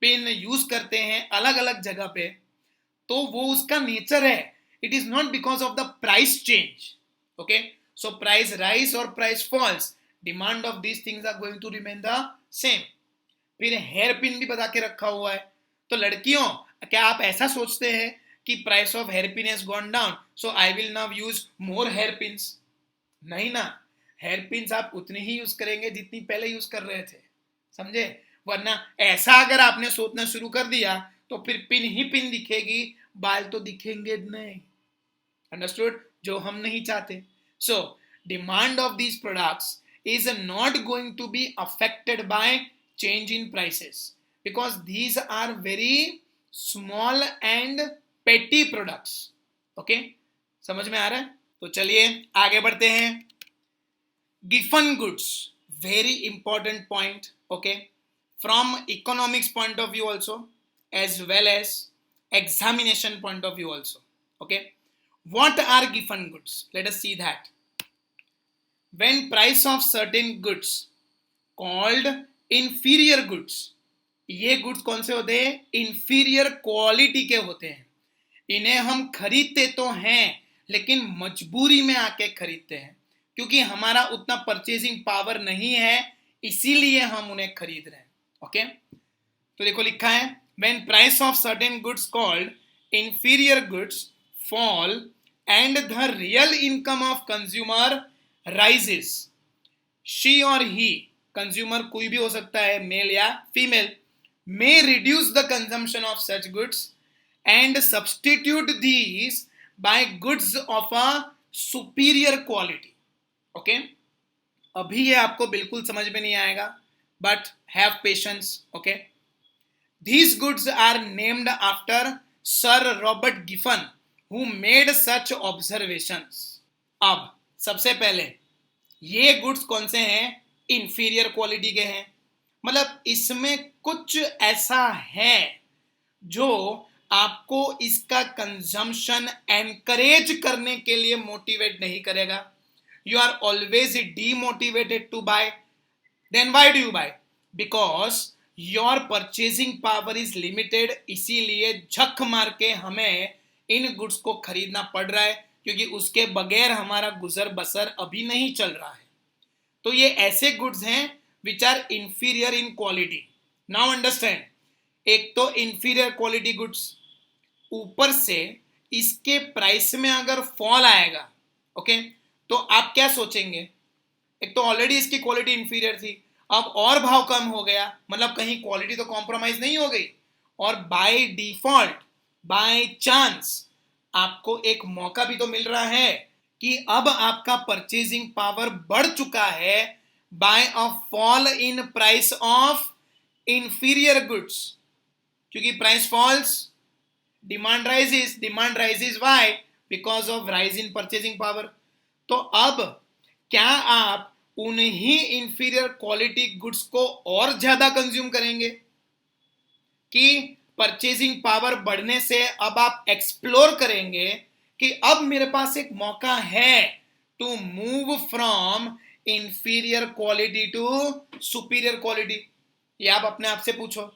पिन यूज करते हैं अलग अलग जगह पे, तो वो उसका नेचर है। It is not because of the price change. Okay, so price rise और price falls, demand of these things are going to remain the same. फिर हेयर पिन भी बता के रखा हुआ है, तो लड़कियों क्या आप ऐसा सोचते हैं कि price of hair pin has gone down so I will now use more hair pins? नहीं ना, हेयर पिन्स आप उतनी ही यूज करेंगे जितनी पहले यूज कर रहे थे, समझे? वरना ऐसा अगर आपने सोचना शुरू कर दिया तो फिर पिन ही पिन दिखेगी, बाल तो दिखेंगे नहीं। अंडरस्टूड? जो हम नहीं चाहते। So demand of these products is not going to be affected by change in prices because these are very small and petty products. Okay, समझ में आ रहा है? तो चलिए आगे बढ़ते हैं। Giffen goods, very important point, okay, from economics point of view also as well as examination point of view also. Okay, what are given goods? Let us see that. When price of certain goods called inferior goods, ये goods कौन से होते हैं? Inferior quality के होते हैं। इन्हें हम खरीदते तो हैं लेकिन मजबूरी में आके खरीदते हैं, क्योंकि हमारा उतना परचेजिंग पावर नहीं है, इसीलिए हम उन्हें खरीद रहे हैं। ओके, तो देखो लिखा है when price of certain goods called inferior goods fall and the real income of consumer rises, she or he, consumer कोई भी हो सकता है, मेल या female, may reduce the consumption of such goods and substitute these by goods of a superior quality. Okay, अभी ये आपको बिल्कुल समझ में नहीं आएगा, but have patience. Okay, these goods are named after Sir Robert Giffen who made such observations. अब सबसे पहले ये गुड्स कौन से हैं? इंफीरियर क्वालिटी के हैं, मतलब इसमें कुछ ऐसा है जो आपको इसका कंजम्पशन एनकरेज करने के लिए मोटिवेट नहीं करेगा। You are always demotivated to buy, then why do you buy? Because your purchasing power is limited, इसीलिए झक मार के हमें इन गुड्स को खरीदना पड़ रहा है, क्योंकि उसके बगैर हमारा गुजर बसर अभी नहीं चल रहा है। तो ये ऐसे गुड्स हैं which are inferior in quality. Now understand, एक तो इंफीरियर क्वालिटी गुड्स, ऊपर से इसके प्राइस में अगर फॉल आएगा, ओके, तो आप क्या सोचेंगे? एक तो ऑलरेडी इसकी क्वालिटी इंफीरियर थी, अब और भाव कम हो गया, मतलब कहीं क्वालिटी तो कॉम्प्रोमाइज नहीं हो गई, और बाय डिफॉल्ट, बाय चांस आपको एक मौका भी तो मिल रहा है कि अब आपका परचेजिंग पावर बढ़ चुका है by a fall in price of inferior goods, क्योंकि price falls, demand rises why? Because of rise in purchasing power. तो अब क्या आप उन्हीं इंफीरियर क्वालिटी गुड्स को और ज्यादा कंज्यूम करेंगे कि परचेजिंग पावर बढ़ने से अब आप एक्सप्लोर करेंगे कि अब मेरे पास एक मौका है to move from inferior quality to superior quality? ये आप अपने आप से पूछो,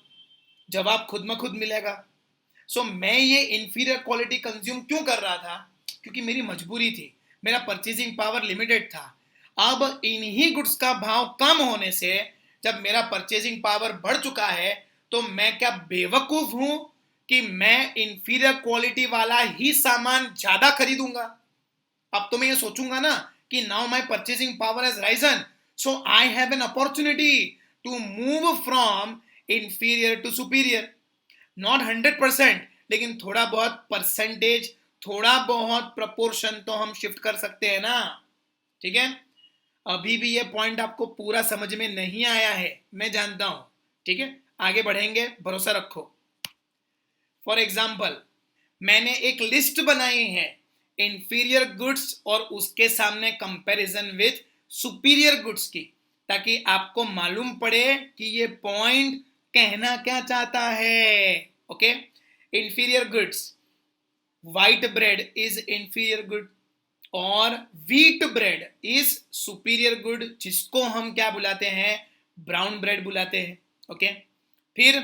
जवाब खुद में खुद मिलेगा। सो मैं ये इंफीरियर क्वालिटी कंज्यूम क्यों कर रहा था? क्योंकि मेरी मजबूरी थी, मेरा परचेजिंग पावर लिमिटेड था। अब इन्हीं गुड्स का भाव कम होने से जब मेरा परचेजिंग पावर बढ़ चुका है, तो मैं क्या बेवकूफ हूं कि मैं इंफीरियर क्वालिटी वाला ही सामान ज्यादा खरीदूंगा? अब तो मैं ये सोचूंगा ना कि now my purchasing power has risen, so I have an opportunity to move from inferior to superior. Not 100%, लेकिन थोड़ा बहुत परसेंटेज, थोड़ा बहुत प्रपोर्शन तो हम शिफ्ट कर सकते हैं ना, ठीक है। अभी भी ये पॉइंट आपको पूरा समझ में नहीं आया है, मैं जानता हूं, ठीक है। आगे बढ़ेंगे, भरोसा रखो। फॉर एग्जाम्पल, मैंने एक लिस्ट बनाई है इंफीरियर गुड्स और उसके सामने कंपैरिजन विथ सुपीरियर गुड्स की, ताकि आपको मालूम पड़े कि ये पॉइंट कहना क्या चाहता है। Okay, inferior goods, white bread is inferior good और wheat bread is superior good, जिसको हम क्या बुलाते हैं, ब्राउन ब्रेड बुलाते हैं। ओके, फिर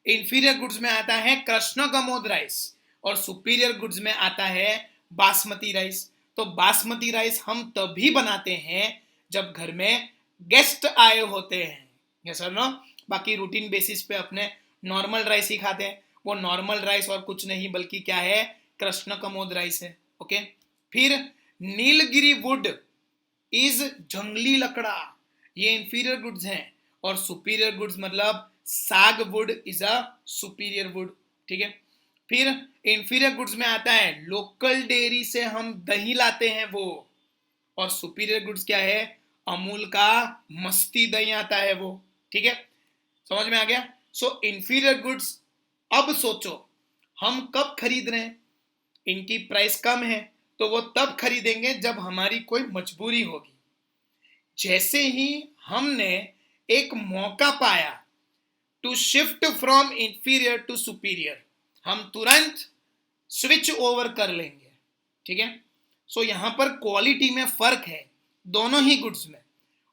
इंफीरियर गुड्स में आता है कृष्णकमोद राइस और सुपीरियर गुड्स में आता है बासमती राइस। तो बासमती राइस हम तभी बनाते हैं जब घर में गेस्ट आए होते हैं, यस और नो। बाकी रूटीन बेसिस पे अपने नॉर्मल राइस ही खाते हैं। वो नॉर्मल राइस और कुछ नहीं बल्कि क्या है, कृष्णकमोद राइस है। ओके, फिर नीलगिरी वुड इज जंगली लकड़ा, ये इंफीरियर गुड्स हैं, और सुपीरियर गुड्स मतलब साग would is a superior would, ठीक है। फिर इंफीरियर गुड्स में आता है लोकल डेयरी से हम दही लाते हैं वो, और सुपीरियर गुड्स क्या है, अमूल का मस्ती दही आता है वो, ठीक है। समझ में आ गया। सो इंफीरियर गुड्स, अब सोचो हम कब खरीद रहे हैं, इनकी प्राइस कम है तो वो तब खरीदेंगे जब हमारी कोई मजबूरी होगी। जैसे ही हमने एक मौका पाया to shift from inferior to superior, हम तुरंत स्विच ओवर कर लेंगे, ठीक है। सो यहां पर क्वालिटी में फर्क है दोनों ही गुड्स में,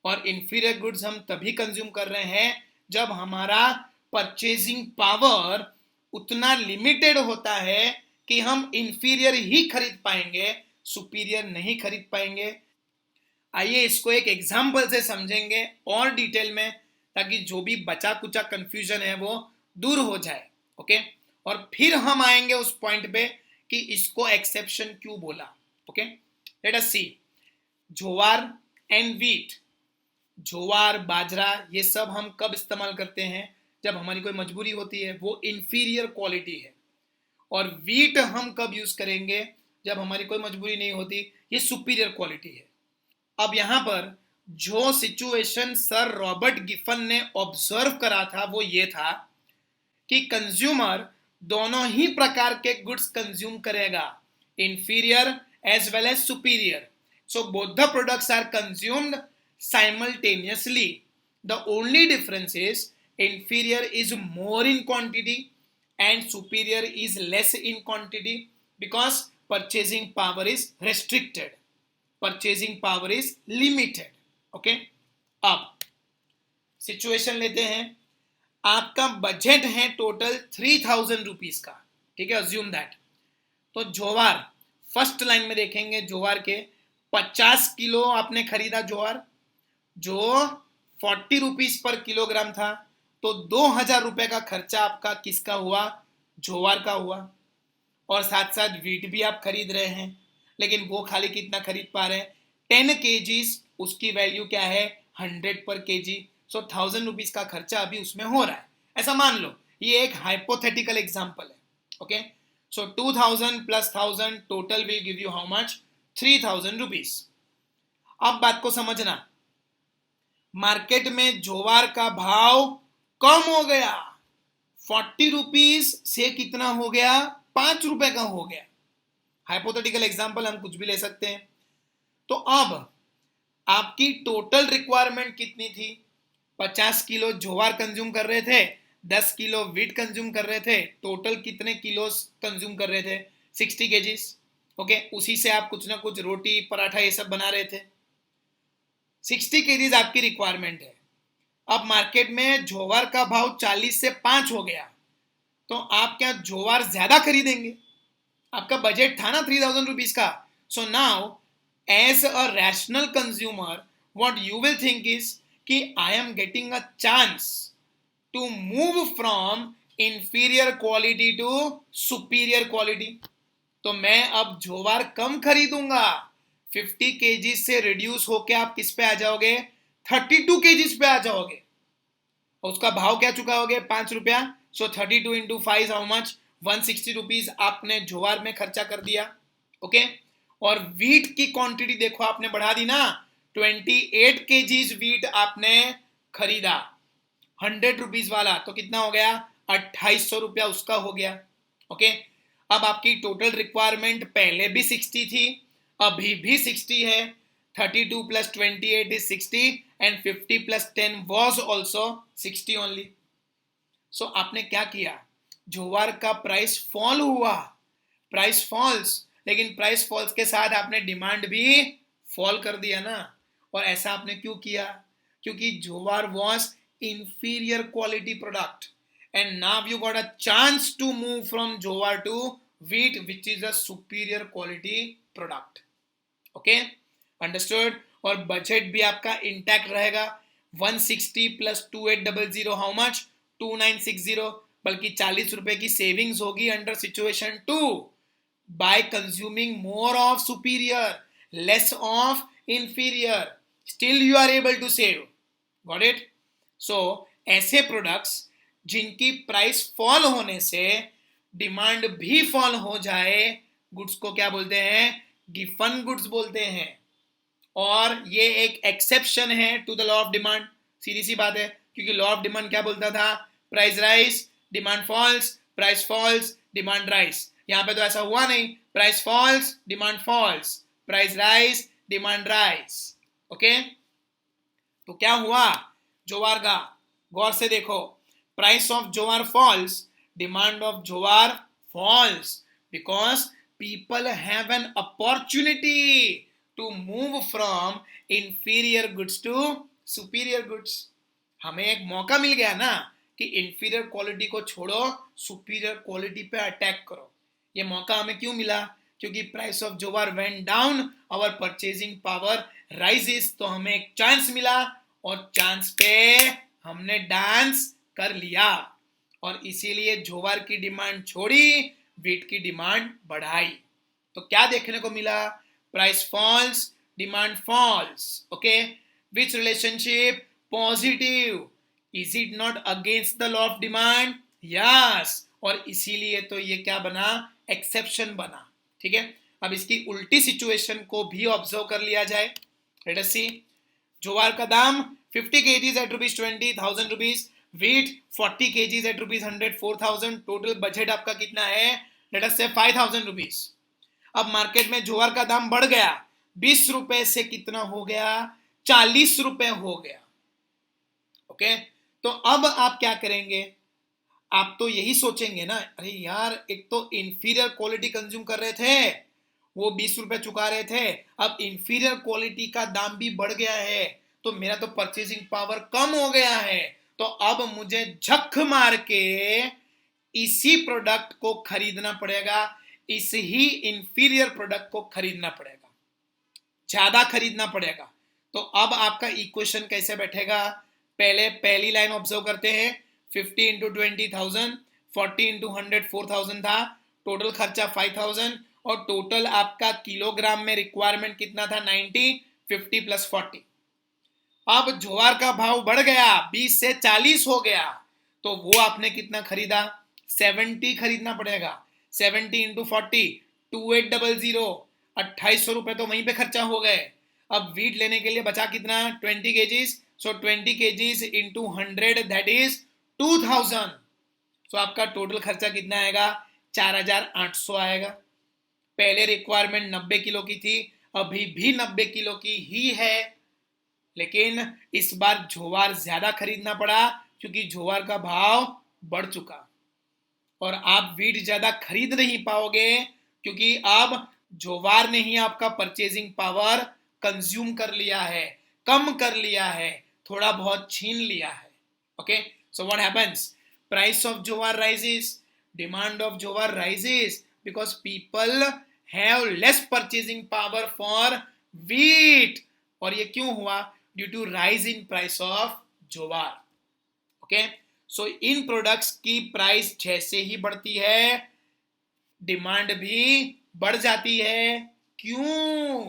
और इंफीरियर गुड्स हम तभी कंज्यूम कर रहे हैं जब हमारा परचेजिंग पावर उतना लिमिटेड होता है कि हम इंफीरियर ही खरीद पाएंगे, सुपीरियर नहीं खरीद पाएंगे। आइए इसको एक एग्जाम्पल से समझेंगे और डिटेल में, ताकि जो भी बचा कुचा कंफ्यूजन है वो दूर हो जाए। ओके, और फिर हम आएंगे उस पॉइंट पे कि इसको एक्सेप्शन क्यों बोला। Okay, let us see. Jowar and wheat, ज्वार बाजरा ये सब हम कब इस्तेमाल करते हैं, जब हमारी कोई मजबूरी होती है, वो इंफीरियर क्वालिटी है। और व्हीट हम कब यूज करेंगे, जब हमारी कोई मजबूरी नहीं होती, ये सुपीरियर क्वालिटी है। अब यहां पर जो सिचुएशन सर रॉबर्ट गिफन ने ऑब्जर्व करा था वो ये था कि कंज्यूमर दोनों ही प्रकार के गुड्स कंज्यूम करेगा, inferior as well as superior. So both the products are consumed simultaneously. The only difference is inferior is more in quantity and superior is less in quantity because purchasing power is restricted, purchasing power is limited. Okay, अब situation लेते हैं। आपका budget है total 3000 rupees का, ठीक है, assume that. तो ज्वार first line में देखेंगे, ज्वार के 50 किलो आपने खरीदा ज्वार, जो 40 रुपीज पर किलोग्राम था, तो 2000 रुपए का खर्चा आपका किसका हुआ, ज्वार का हुआ। और साथ साथ व्हीट भी आप खरीद रहे हैं, लेकिन वो खाली कितना खरीद पा रहे हैं, 10 kgs, उसकी वैल्यू क्या है 100 पर kg। सो 1000 रुपीज का खर्चा अभी उसमें हो रहा है, ऐसा मान लो। ये एक हाइपोथेटिकल एग्जाम्पल है। Okay, so 2000 plus 1000 total will give you how much, 3000 rupees. अब बात को समझना, मार्केट में ज्वार का भाव कम हो गया, 40 रुपीज से कितना हो गया, 5 रुपए का हो गया। हाइपोथेटिकल एग्जांपल हम कुछ भी ले सकते हैं। तो अब आपकी टोटल रिक्वायरमेंट कितनी थी, 50 किलो ज्वार कंज्यूम कर रहे थे, 10 किलो व्हीट कंज्यूम कर रहे थे, टोटल कितने किलो कंज्यूम कर रहे थे, 60 केजीज। ओके, उसी से आप कुछ ना कुछ रोटी पराठा ये सब बना रहे थे। 60 केजीज आपकी रिक्वायरमेंट है। अब मार्केट में ज्वार का भाव 40 से 5 हो गया, तो आप क्या ज्वार ज्यादा खरीदेंगे, आपका बजट था ना 3000 रुपीज का। So now as a rational consumer what you will think is कि I am getting a chance to move from inferior quality to superior quality, तो मैं अब ज्वार कम खरीदूंगा। 50 kg से रिड्यूस होके आप किस पे आ जाओगे, 32 kg पे आ जाओगे। और उसका भाव क्या चुका होगे, 5 रुपया। सो 32 into 5 हाउ मच, 160 रुपीज आपने ज्वार में खर्चा कर दिया। ओके। और वीट की क्वांटिटी देखो आपने बढ़ा दी ना, 28 केजीज वीट आपने खरीदा 100 रुपीज वाला, तो कितना हो गया 2800 रुपया उसका हो गया। ओके, अब आपकी टोटल रिक्वायरमेंट पहले भी 60 थी, अभी भी 60 है। 32 plus 28 is 60 and 50 plus 10 was also 60 only. So आपने क्या किया, ज्वार का प्राइस फॉल हुआ, प्राइस फॉल्स, लेकिन प्राइस फॉल्स के साथ आपने डिमांड भी फॉल कर दिया ना। और ऐसा आपने क्यों किया, क्योंकि ज्वार was inferior quality product and now you got a chance to move from jowar to wheat which is a superior quality product. Okay, understood? और बजट भी आपका इंटैक्ट रहेगा। 160 प्लस 2800 हाउ मच 2960, बल्कि 40 रुपए की सेविंग्स होगी under situation 2 by consuming more of superior, less of inferior. Still you are able to save. Got it? So ऐसे products जिनकी प्राइस फॉल होने से डिमांड भी फॉल हो जाए, गुड्स को क्या बोलते हैं, गिफन गुड्स बोलते हैं। और ये एक एक्सेप्शन है to the law of demand. सीधी सी बात है, क्योंकि लॉ ऑफ डिमांड क्या बोलता था, price rise demand falls, price falls demand rise. यहां पे तो ऐसा हुआ नहीं, price falls demand falls, price rise demand rise. Okay, तो क्या हुआ ज्वार का, गौर से देखो, price of jowar falls, demand of jowar falls, because people have an opportunity to move from inferior goods to superior goods. हमें एक मौका मिल गया ना कि इंफीरियर क्वालिटी को छोड़ो, सुपीरियर क्वालिटी पे अटैक करो। ये मौका हमें क्यों मिला, क्योंकि price of jowar went down, our purchasing power rises, तो हमें एक चांस मिला और चांस पे हमने डांस कर लिया और इसीलिए ज्वार की डिमांड छोड़ी, वीट की डिमांड बढ़ाई। तो क्या देखने को मिला, price falls demand falls. Okay, which relationship, positive. Is it not against the law of demand, yes, और इसीलिए तो ये क्या बना, एक्सेप्शन बना। ठीक है, अब इसकी उल्टी सिचुएशन को भी ऑब्जर्व कर लिया जाए। लेट अस सी, ज्वार का दाम 50 kgs at rupees 20,000 rupees, wheat 40 kgs at rupees 100, 4,000, total budget आपका कितना है, लेट अस से 5,000 rupees। अब मार्केट में ज्वार का दाम बढ़ गया, 20 रुपए से कितना हो गया, 40 रुपए हो गया। ओके, तो अब आप क्या करेंगे, आप तो यही सोचेंगे ना, अरे यार एक तो इंफीरियर क्वालिटी कंज्यूम कर रहे थे, वो 20 रुपए चुका रहे थे, अब इंफीरियर क्वालिटी का दाम भी बढ़ गया है, तो मेरा तो परचेजिंग पावर कम हो गया है, तो अब मुझे झक मार के इसी प्रोडक्ट को खरीदना पड़ेगा, इस ही इंफीरियर प्रोडक्ट को खरीदना पड़ेगा, ज्यादा खरीदना पड़ेगा। तो अब आपका इक्वेशन कैसे बैठेगा, पहले पहली लाइन ऑब्जर्व करते हैं, 50 इंटू 20,000, 40 इंटू 100 4,000 था, टोटल खर्चा 5,000 और टोटल आपका किलोग्राम में रिक्वायरमेंट कितना था, 90, 50 प्लस 40। अब ज्वार का भाव बढ़ गया, 20 से 40 हो गया, तो वो आपने कितना खरीदा, 70 खरीदना पड़ेगा। 70 इंटू 40, 2800, 2800 रुपए तो वहीं पे खर्चा हो गए। अब वीट लेने के लिए बचा कितना, 20 kgs, so 20 kgs into 100 that is 2000। सो आपका टोटल खर्चा कितना आएगा, 4800 आएगा। पहले रिक्वायरमेंट 90 किलो की थी, अभी भी 90 किलो की ही है, लेकिन इस बार ज्वार ज्यादा खरीदना पड़ा क्योंकि ज्वार का भाव बढ़ चुका और आप वीट ज्यादा खरीद नहीं पाओगे क्योंकि अब ज्वार ने ही आपका परचेजिंग पावर कंज्यूम कर लिया है, कम कर लिया है, थोड़ा बहुत छीन लिया है। Okay, so what happens, price of jowar rises, demand of jowar rises because people have less purchasing power for wheat. और ये क्यों हुआ, due to rise in price of jowar. Okay, so इन प्रोडक्ट्स की प्राइस जैसे ही बढ़ती है डिमांड भी बढ़ जाती है। क्यों,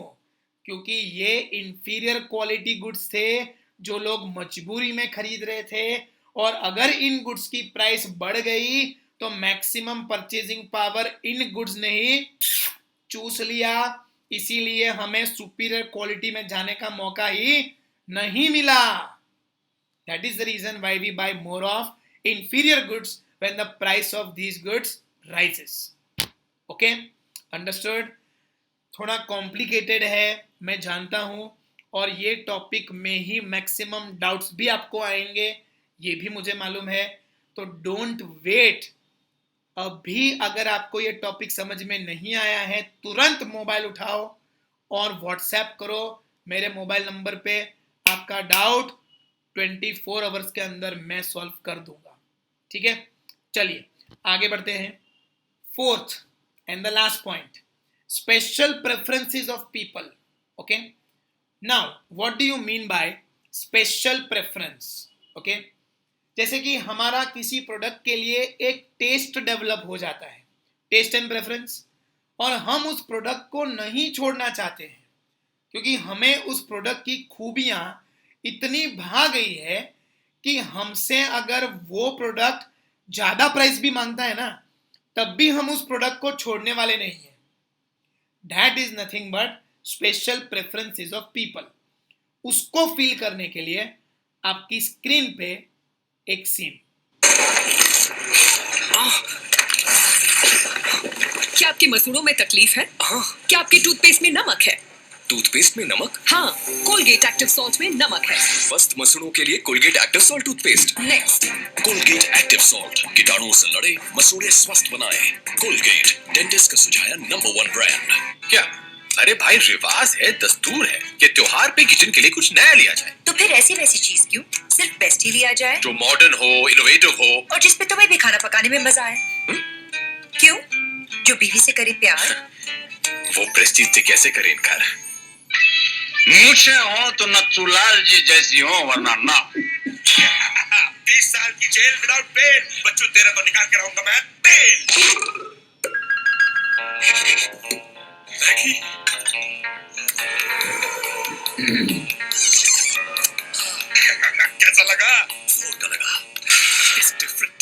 क्योंकि ये इंफीरियर क्वालिटी गुड्स थे जो लोग मजबूरी में खरीद रहे थे और अगर इन गुड्स की प्राइस बढ़ गई तो maximum purchasing power in goods ने ही चूस लिया, इसीलिए हमें सुपीरियर क्वालिटी में जाने का मौका ही नहीं मिला. That is the reason why we buy more of inferior goods when the price of these goods rises. Okay, understood? थोड़ा कॉम्प्लिकेटेड है मैं जानता हूं, और ये टॉपिक में ही मैक्सिमम डाउट्स भी आपको आएंगे, ये भी मुझे मालूम है. तो डोंट वेट. अभी अगर आपको ये टॉपिक समझ में नहीं आया है, तुरंत मोबाइल उठाओ और व्हाट्सएप करो मेरे मोबाइल नंबर पे. आपका डाउट 24 आवर्स के अंदर मैं सॉल्व कर दूंगा. ठीक है, चलिए आगे बढ़ते हैं. Fourth and the last point, special preferences of people. Okay, now what do you mean by special preference? Okay, जैसे कि हमारा किसी प्रोडक्ट के लिए एक टेस्ट डेवलप हो जाता है, टेस्ट एंड प्रेफरेंस, और हम उस प्रोडक्ट को नहीं छोड़ना चाहते हैं क्योंकि हमें उस प्रोडक्ट की खूबियां इतनी भा गई है कि हमसे अगर वो प्रोडक्ट ज्यादा प्राइस भी मांगता है ना, तब भी हम उस प्रोडक्ट को छोड़ने वाले नहीं हैं. That is nothing but special preferences of people. उसको फील करने के लिए आपकी स्क्रीन पे एक सीन. क्या आपके मसूड़ों में तकलीफ है? हाँ. क्या आपके टूथपेस्ट में नमक है? टूथपेस्ट में नमक? हाँ, कोलगेट एक्टिव सॉल्ट में नमक है. स्वस्थ मसूड़ों के लिए Colgate active salt toothpaste. Next, Colgate active salt कीटाणुओं से लड़े, मसूड़े स्वस्थ बनाए. कोलगेट, डेंटिस्ट का सुझाया नंबर 1 ब्रांड. क्या? अरे भाई, रिवाज है, दस्तूर है कि त्योहार पे किचन के लिए कुछ नया लिया जाए. तो फिर ऐसी वैसी चीज क्यों, सिर्फ बेस्ट ही लिया जाए जो मॉडर्न हो, इनोवेटिव हो, और जिसपे तुम्हें भी खाना पकाने में मजा आए. क्यों? जो बीवी से करे प्यार. वो प्रेस्टीज से कैसे करे इनकार? मुझसे हो तो नथुलाल जी जैसी हो, वरना ना. 20 साल की जेल विदाउट बेल. बच्चों, तेरा तो निकाल के रहूंगा मैं तेल. मैगी. कैसा लगा? जोरदार लगा. It's different.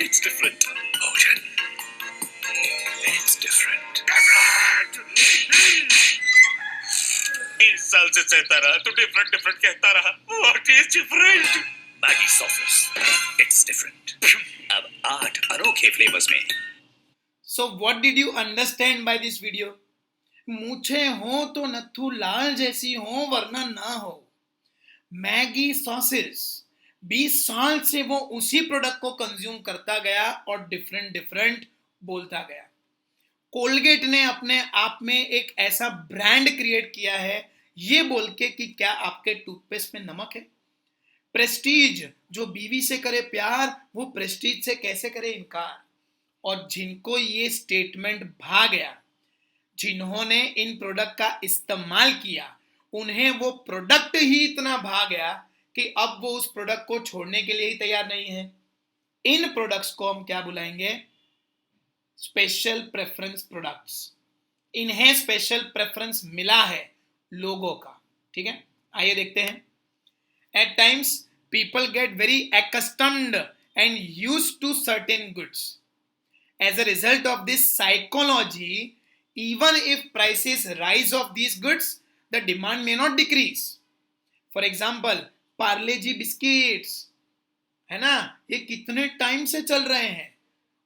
It's different. भोजन. It's different. 20 साल से सहता रहा तो डिफरेंट कहता रहा. What is different? Maggi sauces. It's different. अब 8 अनोखे फ्लेवर्स में. So what did you understand by this video? मूछे हो तो नथु लाल जैसी हो, वरना ना हो. मैगी सॉसेस, 20 साल से वो उसी प्रोडक्ट को कंज्यूम करता गया और डिफरेंट बोलता गया. कोलगेट ने अपने आप में एक ऐसा ब्रांड क्रिएट किया है ये बोल के कि क्या आपके टूथपेस्ट में नमक है. प्रेस्टीज, जो बीवी से करे प्यार, वो प्रेस्टीज से कैसे करे इनकार. और जिनको ये स्टेटमेंट भा गया, जिन्होंने इन प्रोडक्ट का इस्तेमाल किया, उन्हें वो प्रोडक्ट ही इतना भा गया कि अब वो उस प्रोडक्ट को छोड़ने के लिए ही तैयार नहीं है. इन प्रोडक्ट्स को हम क्या बुलाएंगे? Special preference products. इन्हें स्पेशल प्रेफरेंस मिला है लोगों का. ठीक है, आइए देखते हैं. At times people get very accustomed and used to certain goods. As a result of this psychology, even if prices rise of these goods, the demand may not decrease. For example, Parle G biscuits है ना, ये कितने time से चल रहे हैं,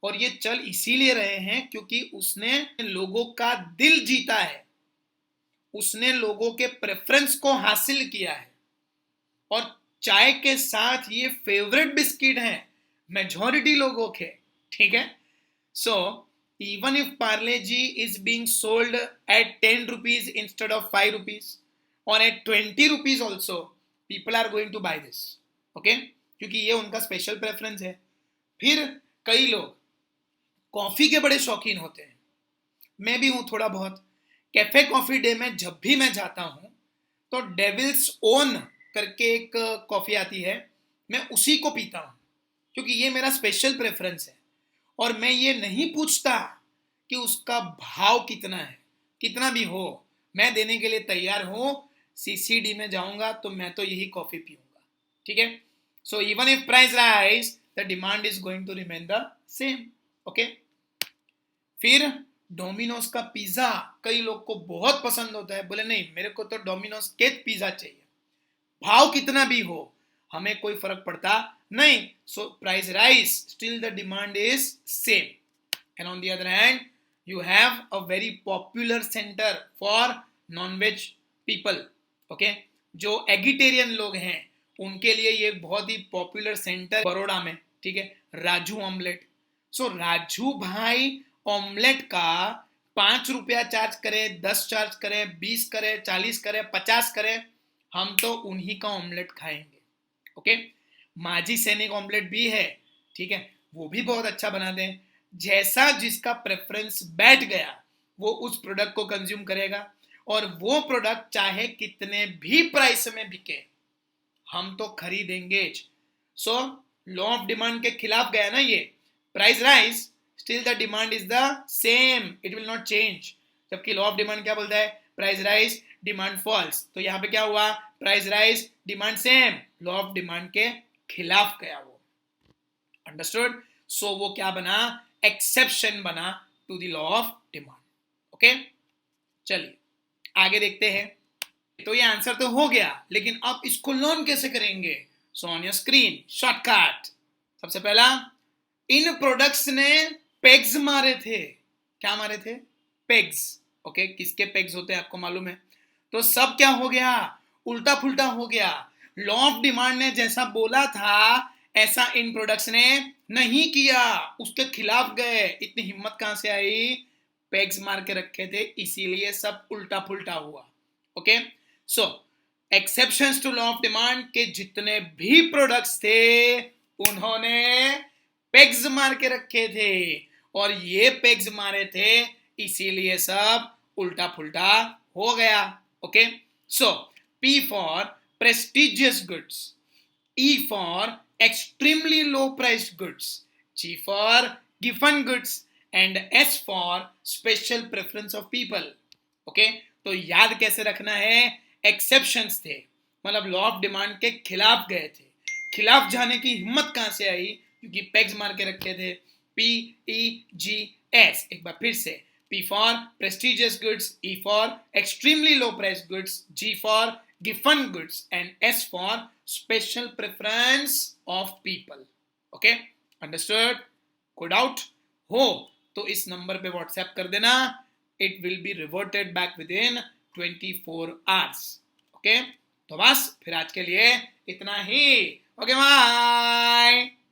और ये चल इसीलिए रहे हैं क्योंकि उसने लोगों का दिल जीता है, उसने लोगों के प्रेफरेंस को हासिल किया है. और चाय के साथ ये फेवरेट बिस्किट हैं मेजॉरिटी लोगों के. ठीक है, so even if Parle G is being sold at 10 rupees instead of 5 rupees or at 20 rupees also, people are going to buy this. Okay, क्योंकि ये उनका स्पेशल प्रेफरेंस है. फिर कई लोग कॉफी के बड़े शौकीन होते हैं, मैं भी हूं थोड़ा बहुत. कैफे कॉफी डे में जब भी मैं जाता हूं तो डेविल्स ओन करके एक कॉफी आती है, मैं उसी को पीता हूं क्योंकि ये मेरा स्पेशल प्रेफरेंस है. और मैं ये नहीं पूछता कि उसका भाव कितना है, कितना भी हो मैं देने के लिए तैयार हूं. सीसीडी में जाऊंगा तो मैं तो यही कॉफी पीऊंगा. ठीक है, so even if price rise the demand is going to remain the same. Okay, फिर डोमिनोज का पिज्जा कई लोग को बहुत पसंद होता है, बोले नहीं मेरे को तो डोमिनोज के पिज्जा चाहिए, भाव कितना भी हो हमें कोई फर्क पड़ता नहीं, सो price rise, still the demand is same. And on the other hand you have a very popular center for non-veg people, okay? जो एगिटेरियन लोग हैं उनके लिए ये बहुत ही पॉपुलर सेंटर बड़ौदा में, ठीक है, राजू ऑमलेट. सो राजू भाई ऑमलेट का 5 रुपया चार्ज करे, 10 चार्ज करे, 20 करे, 40 करे, 50 करे, हम तो उन्हीं का ऑमलेट खाएंगे. ओके, माजी सैनिक ऑमलेट भी है, ठीक है, वो भी बहुत अच्छा बनाते हैं. जैसा जिसका प्रेफरेंस बैठ गया वो उस प्रोडक्ट को कंज्यूम करेगा, और वो प्रोडक्ट चाहे कितने भी प्राइस में बिके हम तो खरीदेंगे. सो लॉ ऑफ डिमांड के खिलाफ गया ना ये. Price rise, still the demand is the same, it will not change. जबकि लॉ ऑफ डिमांड क्या बोलता है, प्राइस राइज डिमांड फॉल्स. तो यहां पे क्या हुआ, price rise demand same, law of demand के खिलाफ गया वो. अंडरस्टूड? सो वो क्या बना, एक्सेप्शन बना to the law of demand. Okay, चलिए आगे देखते हैं. तो ये आंसर तो हो गया, लेकिन अब इसको लर्न कैसे करेंगे? So on your screen shortcut. सबसे पहला, इन प्रोडक्ट्स ने पेग्स मारे थे. क्या मारे थे? पेग्स. ओके, किसके पेग्स होते हैं आपको मालूम है. तो सब क्या हो गया, उल्टा फुल्टा हो गया. लॉ ऑफ डिमांड ने जैसा बोला था ऐसा इन प्रोडक्ट्स ने नहीं किया, उसके खिलाफ गए. इतनी हिम्मत कहां से आई, पेग्स मार के रखे थे, इसीलिए सब उल्टा फुल्टा हुआ. Okay, so exceptions to law of demand के जितने भी प्रोडक्ट्स थे उन्होंने पेग्स मार के रखे थे, और ये पेग्स मारे थे इसीलिए सब उल्टा फुल्टा हो गया. Okay, so P for prestigious goods, E for extremely low priced goods, G for given goods, and S for special preference of people. Okay, तो याद कैसे रखना है, एक्सेप्शंस थे, मतलब लॉ ऑफ डिमांड के खिलाफ गए थे. खिलाफ जाने की हिम्मत कहां से आई, क्योंकि पेग्स मार के रखे थे. P E G S, एक बार फिर से, P for prestigious goods, E for extremely low priced goods, G for given goods, and S for special preference of people. Okay, understood? कोई डाउट हो तो इस नंबर पे व्हाट्सएप कर देना. It will be reverted back within 24 hours. Okay, तो बस फिर आज के लिए इतना ही. Okay, bye.